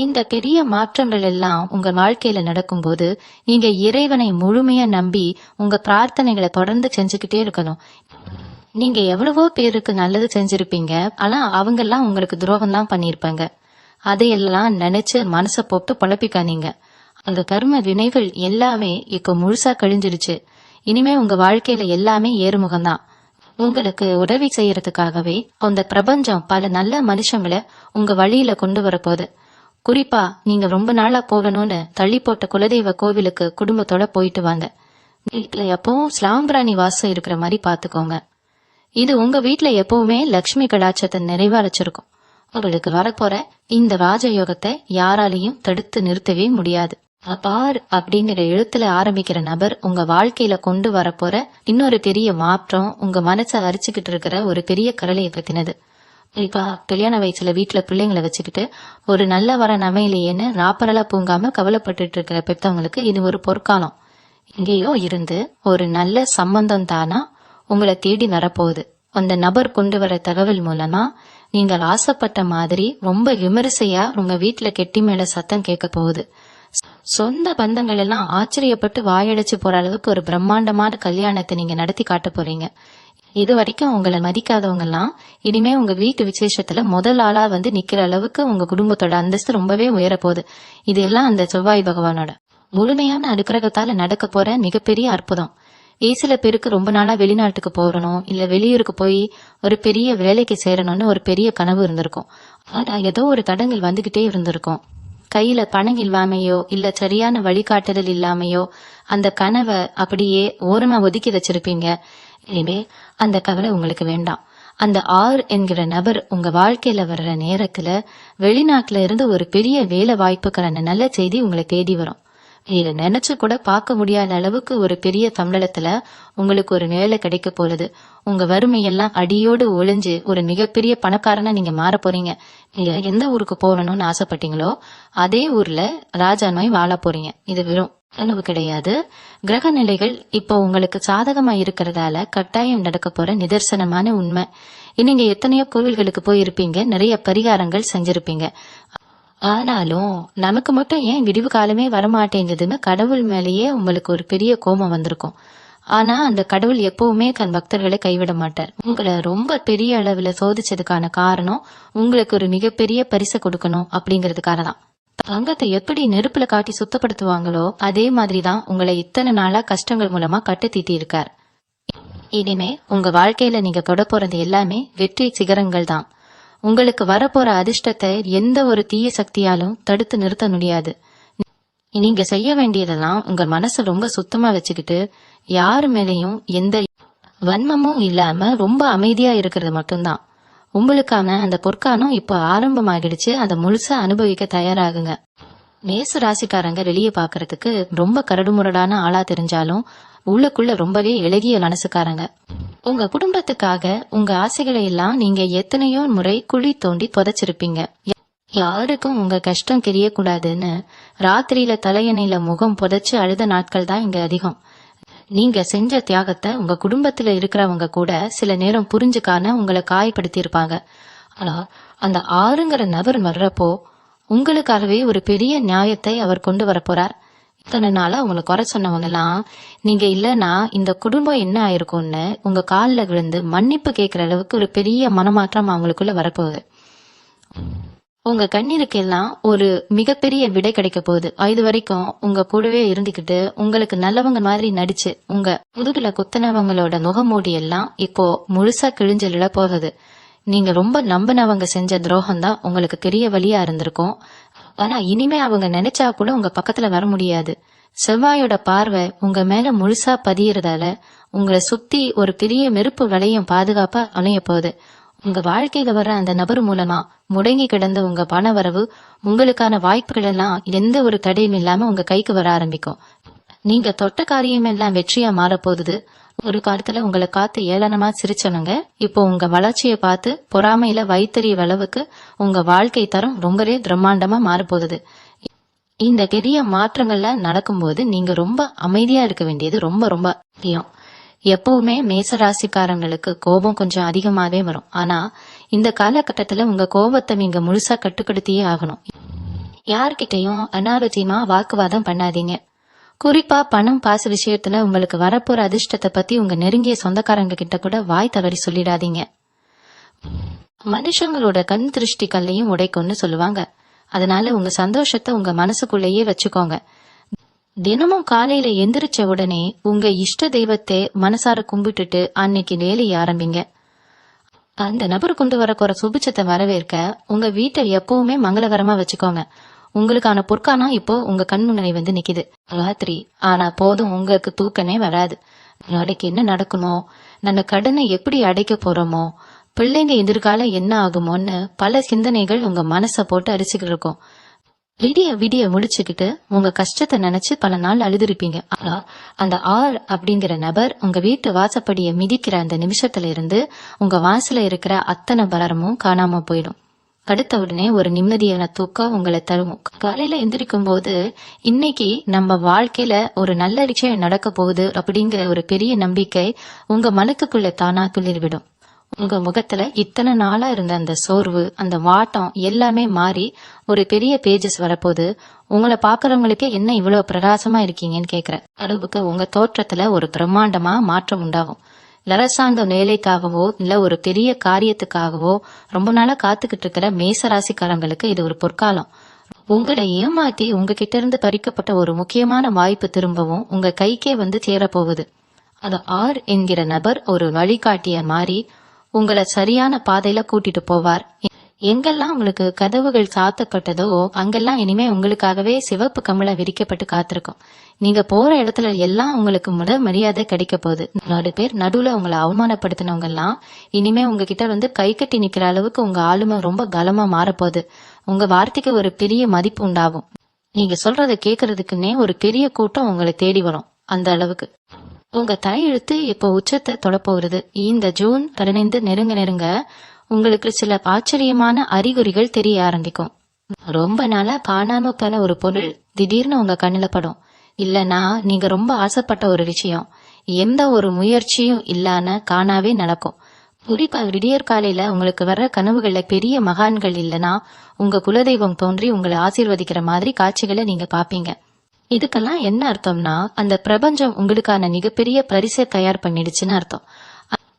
இந்த பெரிய மாற்றங்கள் எல்லாம் உங்க வாழ்க்கையில நடக்கும் போது நீங்க இறைவனை முழுமையா நம்பி உங்க பிரார்த்தனைகளை தொடர்ந்து செஞ்சுக்கிட்டே இருக்கணும். நீங்க எவ்வளவோ பேருக்கு நல்லது செஞ்சிருப்பீங்க, ஆனா அவங்க எல்லாம் உங்களுக்கு துரோகம் தான் பண்ணிருப்பாங்க. அதையெல்லாம் நினைச்சு மனசை போட்டு புலப்பிக்காதீங்க. அந்த கர்ம வினைகள் எல்லாமே இப்ப முழுசா கழிஞ்சிருச்சு. இனிமே உங்க வாழ்க்கையில எல்லாமே ஏறுமுகம்தான். உங்களுக்கு உதவி செய்யறதுக்காகவே அந்த பிரபஞ்சம் பல நல்ல மனுஷங்களை உங்க வழியில கொண்டு வரப்போகுது. குறிப்பா நீங்க ரொம்ப நாளா போகணும்னு தள்ளி போட்ட குலதெய்வ கோவிலுக்கு குடும்பத்தோட போயிட்டு வாங்க. வீட்டுல எப்பவும் ஸ்லாம்பிராணி வாசம் இருக்கிற மாதிரி பாத்துக்கோங்க. இது உங்க வீட்டுல எப்பவுமே லட்சுமி கடாட்சத்தை நிறைவடைச்சிருக்கும். உங்களுக்கு வரப்போற இந்த ராஜயோகத்தை யாராலையும் தடுத்து நிறுத்தவே முடியாது. அபார் அப்படிங்கிற எழுத்துல ஆரம்பிக்கிற நபர் உங்க வாழ்க்கையில கொண்டு வரப்போற இன்னொரு பெரிய மாற்றம் உங்க மனசை அரிச்சுக்கிட்டு இருக்கிற ஒரு பெரிய கரலையை பத்தினது. இப்ப கல்யாண வயசுல வீட்டுல பிள்ளைங்களை வச்சுக்கிட்டு ஒரு நல்ல வரன் அமையலையேன்னு ராப்பரலா பூங்காம கவலைப்பட்டு இருக்கிற பெற்றவங்களுக்கு இது ஒரு பொற்காலம். எங்கேயோ இருந்து ஒரு நல்ல சம்பந்தம் தானா உங்களை தேடி வரப்போகுது. அந்த நபர் கொண்டு வர தகவல் மூலமா நீங்கள் ஆசைப்பட்ட மாதிரி ரொம்ப விமரிசையா உங்க வீட்டுல கெட்டி மேல சத்தம் கேட்க போகுது. சொந்த பந்தங்கள் எல்லாம் ஆச்சரியப்பட்டு வாயடைச்சு போற அளவுக்கு ஒரு பிரம்மாண்டமான கல்யாணத்தை நீங்க நடத்தி காட்ட போறீங்க. இது வரைக்கும் உங்களை மதிக்காதவங்க எல்லாம் இனிமே உங்க வீட்டு விசேஷத்துல முதல் ஆளா வந்து நிக்கிற அளவுக்கு உங்க குடும்பத்தோட அந்தஸ்து ரொம்பவே உயர போகுது. இது எல்லாம் அந்த செவ்வாய் பகவானோட முழுமையான அனுக்கிரகத்தால நடக்க போற மிகப்பெரிய அற்புதம். சில பேருக்கு ரொம்ப நாளா வெளிநாட்டுக்கு போறணும், இல்ல வெளியூருக்கு போய் ஒரு பெரிய வேலைக்கு சேரணும்னு ஒரு பெரிய கனவு இருந்திருக்கும். ஆனா ஏதோ ஒரு தடங்கள் வந்துகிட்டே இருந்திருக்கும். கையில பணம் இல்லாமையோ இல்ல சரியான வழிகாட்டுதல் இல்லாமையோ அந்த கனவை அப்படியே ஓரமா ஒதுக்கி வச்சிருப்பீங்க. இனிமே அந்த கவலை உங்களுக்கு வேண்டாம். அந்த ஆர் என்கிற நபர் உங்க வாழ்க்கையில வர்ற நேரத்துல வெளிநாட்டுல இருந்து ஒரு பெரிய வேலை வாய்ப்புக்கான நல்ல செய்தி உங்களை தேடி வரும். நீங்க நினைச்சு கூட பார்க்க முடியாத அளவுக்கு ஒரு பெரிய சம்பளத்துல உங்களுக்கு ஒரு வேலை கிடைக்க போகுது. உங்க வறுமையெல்லாம் அடியோடு ஒளிஞ்சு ஒரு மிகப்பெரிய பணக்காரனா நீங்க மாற போறீங்க. நீங்க எந்த ஊருக்கு போகணும்னு ஆசைப்பட்டீங்களோ அதே ஊர்ல ராஜானாய் வாழ போறீங்க. இது வெறும் கனவு கிடையாது. கிரக நிலைகள் இப்போ உங்களுக்கு சாதகமா இருக்கிறதால கட்டாயம் நடக்க போற நிதர்சனமான உண்மை. நீங்க எத்தனையோ கோவில்களுக்கு போயிருப்பீங்க, நிறைய பரிகாரங்கள் செஞ்சிருப்பீங்க. ஆனாலும் நமக்கு மட்டும் ஏன் விடிவு காலமே வரமாட்டேங்குதுன்னு கடவுள் மேலேயே உங்களுக்கு ஒரு பெரிய கோபம் வந்திருக்கும். ஆனா அந்த கடவுள் எப்பவுமே தன் பக்தர்களை கைவிட மாட்டார். உங்களை ரொம்ப பெரிய அளவுல சோதிச்சதுக்கான காரணம் உங்களுக்கு ஒரு மிகப்பெரிய பரிசை கொடுக்கணும் அப்படிங்கறதுக்காக தான். தங்கத்தை எப்படி நெருப்புல காட்டி சுத்தப்படுத்துவாங்களோ அதே மாதிரிதான் உங்களை இத்தனை நாளா கஷ்டங்கள் மூலமா கட்டு தீட்டி இருக்கார். இனிமே உங்க வாழ்க்கையில நீங்க தொட போறது எல்லாமே வெற்றி சிகரங்கள் தான். உங்களுக்கு வரப்போற அதிர்ஷ்டத்தை எந்த ஒரு தீய சக்தியாலும் தடுத்து நிறுத்த முடியாது. நீங்க செய்ய வேண்டியதெல்லாம் உங்க மனசை ரொம்ப சுத்தமா வச்சுக்கிட்டு யாரு மேலேயும் எந்த வன்மமும் இல்லாம ரொம்ப அமைதியா இருக்கிறது மட்டும்தான். உங்களுக்கான அந்த பொற்காலம் இப்போ ஆரம்பமாகிடுச்சு. அதை முழுசா அனுபவிக்க தயாராகுங்க. மேச ராசிக்காரங்க வெளியே பாக்குறதுக்கு ரொம்ப கரடுமுரடான ஆளா தெரிஞ்சாலும் உள்ளுக்குள்ள ரொம்பவே இளகிய மனசுக்காரங்க. உங்க குடும்பத்துக்காக உங்க ஆசைகளை எல்லாம் நீங்க எத்தனையோ முறை குழி தோண்டி புதைச்சிருப்பீங்க. யாருக்கும் உங்க கஷ்டம் தெரியக்கூடாதுன்னு ராத்திரியில தலையணையில முகம் புதைச்சு அழுத நாட்கள் தான் இங்க அதிகம். நீங்க செஞ்ச தியாகத்தை உங்க குடும்பத்துல இருக்கிறவங்க கூட சில நேரம் புரிஞ்சுக்கான உங்களை காயப்படுத்தி இருப்பாங்க. ஆனா அந்த ஆறுங்கிற நபர் வர்றப்போ உங்களுக்காகவே ஒரு பெரிய நியாயத்தை அவர் கொண்டு வரப்போறார். இத்தனை நாளா உங்களை குறை சொன்னவங்க எல்லாம் நீங்க இல்லைன்னா இந்த குடும்பம் என்ன ஆயிருக்கும்னு உங்க காலில் விழுந்து மன்னிப்பு கேட்கிற அளவுக்கு ஒரு பெரிய மனமாற்றம் அவங்களுக்குள்ள வரப்போகுது. உங்க கண்ணீருக்கு எல்லாம் ஒரு மிகப்பெரிய விடை கிடைக்க போகுது. இது வரைக்கும் உங்க கூடவே இருந்துகிட்டு உங்களுக்கு நல்லவங்க மாதிரி நடிச்சு உங்க முதுகுல குத்தனவங்களோட முகமூடி எல்லாம் இப்போ முழுசா கிழிஞ்சலிட போகுது. நீங்க ரொம்ப நம்பினவங்க செஞ்ச துரோகம் தான் உங்களுக்கு பெரிய வழியா இருந்திருக்கும். ஆனா இனிமே அவங்க நினைச்சா கூட உங்க பக்கத்துல வர முடியாது. செவ்வாயோட பார்வை உங்க மேல முழுசா பதியறதால உங்களை சுத்தி ஒரு பெரிய நெருப்பு வளையம் பாதுகாப்பா அணைய போகுது. உங்க வாழ்க்கையில வர அந்த நபர் மூலமா முடங்கி கிடந்த உங்க பண வரவு, உங்களுக்கான வாய்ப்புகள் எல்லாம் எந்த ஒரு தடையும் இல்லாம உங்க கைக்கு வர ஆரம்பிக்கும். நீங்க தொட்ட காரியம் எல்லாம் வெற்றியா மாறப்போகுது. ஒரு காலத்துல உங்களை காத்து ஏளனமா சிரிச்சவங்க இப்போ உங்க வளர்ச்சியை பார்த்து பொறாமையில வைத்தறிய அளவுக்கு உங்க வாழ்க்கை தரம் ரொம்பவே பிரம்மாண்டமா மாறப்போகுது. இந்த பெரிய மாற்றங்கள்ல நடக்கும்போது நீங்க ரொம்ப அமைதியா இருக்க வேண்டியது ரொம்ப ரொம்ப முக்கியம். எப்பவுமே மேசராசிக்காரங்களுக்கு கோபம் கொஞ்சம் அதிகமாவே வரும். ஆனா இந்த காலகட்டத்துல உங்க கோபத்தை நீங்க முழுசா கட்டுப்படுத்தியே ஆகணும். யார்கிட்டையும் அனாவசியமா வாக்குவாதம் பண்ணாதீங்க. குறிப்பா பணம் பாசு விஷயத்துல உங்களுக்கு வரப்போற அதிர்ஷ்டத்தை பத்தி உங்க நெருங்கிய சொந்தக்காரங்க கிட்ட கூட வாய் தவறி சொல்லிடாதீங்க. மனுஷங்களோட கண் திருஷ்டி கல்லையும் உடைக்கும்னு சொல்லுவாங்க. அதனால உங்க சந்தோஷத்தை உங்க மனசுக்குள்ளேயே வச்சுக்கோங்க. தினமும் காலையில எந்திரிச்ச உடனே உங்க இஷ்ட தெய்வத்தை மனசார கும்பிட்டுட்டு அன்னைக்கு வேலையை ஆரம்பிங்க. அந்த நபர் கொண்டு வரப்போற சுபிச்சத்தை வரவேற்க உங்க வீட்டை எப்பவுமே மங்களகரமா வச்சுக்கோங்க. உங்களுக்கான பொற்காலம் இப்போ உங்க கண் முன்னாடி வந்து நிக்குது. ராத்திரி ஆனா போதும் உங்களுக்கு தூக்கமே வராது. நாளைக்கு என்ன நடக்கணும், நம்ம கடனை எப்படி அடைக்க போறோமோ, பிள்ளைங்க எதிர்காலம் என்ன ஆகுமோன்னு பல சிந்தனைகள் உங்க மனசை போட்டு அரிச்சுக்கிட்டு இருக்கும். விடிய விடிய முடிச்சுக்கிட்டு உங்க கஷ்டத்தை நினைச்சு பல நாள் அழுதுருப்பீங்க. ஆனா அந்த ஆர் அப்படிங்கிற நபர் உங்க வீட்டு வாசப்படிய மிதிக்கிற அந்த நிமிஷத்துல இருந்து உங்க வாசல இருக்கிற அத்தனை பலரமும் காணாம போயிடும். அடுத்த உடனே ஒரு நிம்மதியான தூக்கம் உங்களை தரும். காலையில எந்திரிக்கும் போது இன்னைக்கு நம்ம வாழ்க்கையில ஒரு நல்ல விஷயம் நடக்க போகுது அப்படிங்கிற ஒரு பெரிய நம்பிக்கை உங்க மனக்குள்ள தானா துளிர்விடும். உங்க முகத்துல இத்தனை நாளா இருந்த அந்த சோர்வு, அந்த வாட்டம் எல்லாமே மாறி ஒரு பெரிய பேஜஸ் வரப்போது. உங்களை பாக்குறவங்களுக்கே என்ன இவ்வளவு பிரகாசமா இருக்கீங்கன்னு கேக்குற அளவுக்கு உங்க தோற்றத்துல ஒரு பிரம்மாண்டமா மாற்றம் உண்டாகும். அரசாங்க வேலைக்காகவோ இல்ல ஒரு பெரிய காரியத்துக்காகவோ ரொம்ப நாளா காத்துக்கிட்டு இருக்கிற மேசராசிக்காரங்களுக்கு இது ஒரு பொற்காலம். உங்களை ஏமாத்தி உங்ககிட்ட இருந்து பறிக்கப்பட்ட ஒரு முக்கியமான வாய்ப்பு திரும்பவும் உங்க கைக்கே வந்து சேரப்போகுது. அது ஆர் என்கிற நபர் ஒரு வழிகாட்டிய மாறி உங்களை சரியான பாதையில கூட்டிட்டு போவார். எங்கெல்லாம் உங்களுக்கு கதவுகள் சாத்தப்பட்டதோ அங்கெல்லாம் இனிமே உங்களுக்காகவே சிவப்பு கமல விரிக்கப்பட்டு காத்திருக்கும். நீங்க போற இடத்துல எல்லாம் உங்களுக்கு முதல் மரியாதை கிடைக்க போகுது. 4 பேர் நடுவுல உங்களை அவமானப்படுத்தினவங்க எல்லாம் இனிமே உங்ககிட்ட வந்து கை கட்டி நிக்கிற அளவுக்கு உங்க ஆளுமை ரொம்ப பலமா மாறப்போகுது. உங்க வார்த்தைக்கு ஒரு பெரிய மதிப்பு உண்டாகும். நீங்க சொல்றதை கேட்கறதுக்குன்னே ஒரு பெரிய கூட்டம் உங்களை தேடி வரும். அந்த அளவுக்கு உங்க தலையெழுத்து இப்போ உச்சத்தை தொடப்போகிறது. இந்த ஜூன் 15 நெருங்க உங்களுக்கு சில ஆச்சரியமான அறிகுறிகள் தெரிய ஆரம்பிக்கும். ரொம்ப நாளா காணாம போன ஒரு பொருள் திடீர்னு உங்க கண்ணுல படும். இல்லனா நீங்க ரொம்ப ஆசைப்பட்ட ஒரு விஷயம் எந்த ஒரு முயற்சியும் இல்லாம காணாவே நடக்கும். குறிப்பா விடியற் காலையில உங்களுக்கு வர்ற கனவுகள்ல பெரிய மகான்கள் இல்லனா உங்க குலதெய்வம் தோன்றி உங்களை ஆசீர்வதிக்கிற மாதிரி காட்சிகளை நீங்க பாப்பீங்க. இதுக்கெல்லாம் என்ன அர்த்தம்னா, அந்த பிரபஞ்சம் உங்களுக்கான மிகப்பெரிய பரிசை தயார் பண்ணிடுச்சுன்னு அர்த்தம்.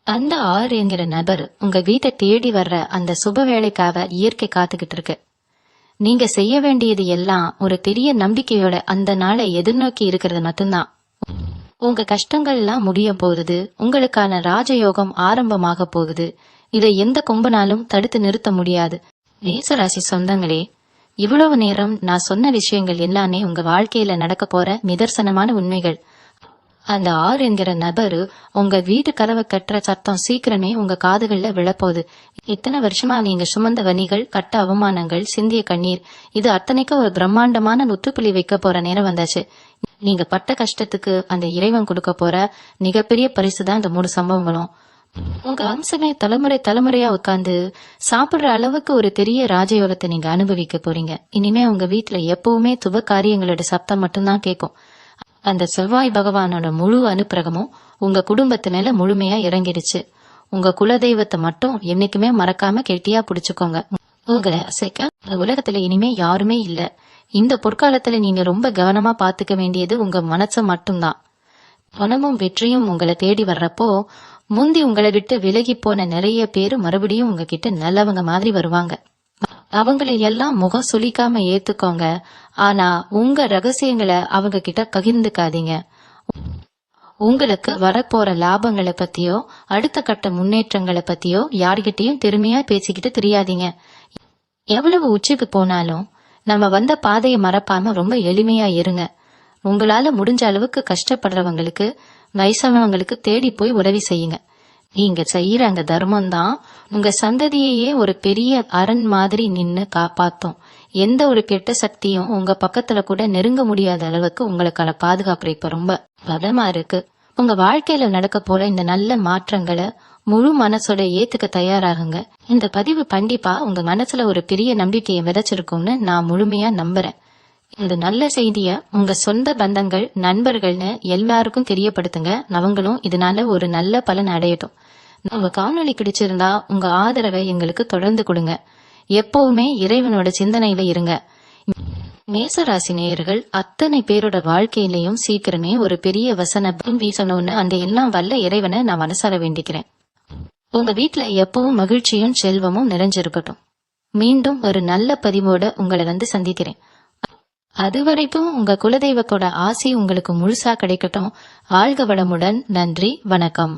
அந்த ஆர் என்கிற நபர் உங்க வீட்டை தேடி வர்ற அந்த சுப வேலைக்காக இயற்கை காத்துக்கிட்டு இருக்கு. நீங்க செய்ய வேண்டியது எல்லாம் ஒரு பெரிய நம்பிக்கையோட அந்த நாளை எதிர்நோக்கி இருக்கிறது மட்டும்தான். உங்க கஷ்டங்கள் எல்லாம் முடிய போகுது, உங்களுக்கான ராஜயோகம் ஆரம்பமாக போகுது. இதை எந்த கொம்பனாலும் தடுத்து நிறுத்த முடியாது. மேசராசி சொந்தங்களே, இவ்வளவு நேரம் நான் சொன்ன விஷயங்கள் எல்லாமே உங்க வாழ்க்கையில நடக்க போற நிதர்சனமான உண்மைகள். அந்த ஆர் என்கிற நபரு உங்க வீட்டு கதவை கட்டுற சத்தம் சீக்கிரமே உங்க காதுகள்ல விழப்போகுது. இத்தனை வருஷமா நீங்க சுமந்த வணிகள், கட்ட அவமானங்கள், சிந்திய கண்ணீர், இது அத்தனைக்கும் ஒரு பிரம்மாண்டமான முற்றுப்புள்ளி வைக்க போற நேரம் வந்தாச்சு. நீங்க பட்ட கஷ்டத்துக்கு அந்த இறைவன் கொடுக்க போற மிகப்பெரிய பரிசு தான் இந்த 3 சம்பவங்களும். உங்க அம்சமே தலைமுறையா உட்கார்ந்து சாப்பிடுற அளவுக்கு ஒரு பெரிய ராஜயோகத்தை நீங்க அனுபவிக்க போறீங்க. இனிமே உங்க வீட்டுல எப்பவுமே துப காரியங்களோட சப்தம் மட்டும்தான் கேட்கும். அந்த செவ்வாய் பகவானோட முழு அனுப்பிரகமும் உங்க குடும்பத்து மேல முழுமையா இறங்கிடுச்சு. உங்க குலதெய்வத்தை மட்டும் என்னைக்குமே மறக்காம கெட்டியா புடிச்சுக்கோங்க. உங்களை அசைக்க உலகத்துல இனிமே யாருமே இல்ல. இந்த பொற்காலத்துல நீங்க ரொம்ப கவனமா பாத்துக்க வேண்டியது உங்க மனச மட்டும்தான். பணமும் வெற்றியும் உங்களை தேடி வர்றப்போ முந்தி உங்களை விட்டு விலகி போன நிறைய பேரு மறுபடியும் உங்ககிட்ட நல்லவங்க மாதிரி வருவாங்க. அவங்களை எல்லாம் முகம் சுளிக்காம ஏத்துக்கோங்க. ஆனா உங்க ரகசியங்களை அவங்க கிட்ட பகிர்ந்துக்காதீங்க. உங்களுக்கு வரப்போற லாபங்களை பத்தியோ அடுத்த கட்ட முன்னேற்றங்களை பத்தியோ யார்கிட்டயும் பெருமையா பேசிக்கிட்டு தெரியாதீங்க. எவ்வளவு உச்சிக்கு போனாலும் நம்ம வந்த பாதையை மறப்பாம ரொம்ப எளிமையா இருங்க. உங்களால முடிஞ்ச அளவுக்கு கஷ்டப்படுறவங்களுக்கு, வயசானவங்களுக்கு தேடி போய் உதவி செய்யுங்க. நீங்க செய்யற அந்த தர்மம் தான் உங்க சந்ததியையே ஒரு பெரிய அரண் மாதிரி நின்னு காப்பாத்தும். எந்த ஒரு கெட்ட சக்தியும் உங்க பக்கத்துல கூட நெருங்க முடியாத அளவுக்கு உங்களுக்கான பாதுகாப்பு இப்ப ரொம்ப பலமா இருக்கு. உங்க வாழ்க்கையில நடக்க போற இந்த நல்ல மாற்றங்களை முழு மனசோட ஏத்துக்க தயாராகுங்க. இந்த பதிவு கண்டிப்பா உங்க மனசுல ஒரு பெரிய நம்பிக்கையை விதைச்சிருக்கும்னு நான் முழுமையா நம்புறேன். இந்த நல்ல செய்திய உங்க சொந்த பந்தங்கள், நண்பர்கள்னு எல்லாருக்கும் தெரியப்படுத்துங்க. அவங்களும் இதனால ஒரு நல்ல பலன் அடையட்டும். உங்க காணொளி கிடைச்சிருந்தா உங்க ஆதரவை எங்களுக்கு தொடர்ந்து கொடுங்க. எப்பவுமே இறைவனோட சிந்தனையில இருங்க. மேசராசி நேயர்கள் அத்தனை பேரோட வாழ்க்கையிலையும் சீக்கிரமே ஒரு பெரிய வசனம் வீசணும்னு அந்த எல்லாம் வல்ல இறைவனை நான் மனசார வேண்டிக்கிறேன். உங்க வீட்டுல எப்பவும் மகிழ்ச்சியும் செல்வமும் நிறைஞ்சிருக்கட்டும். மீண்டும் ஒரு நல்ல பதிவோட உங்களை வந்து சந்திக்கிறேன். அதுவரைக்கும் உங்க குலதெய்வத்தோட ஆசி உங்களுக்கு முழுசா கிடைக்கட்டும். வாழ்க வளமுடன். நன்றி, வணக்கம்.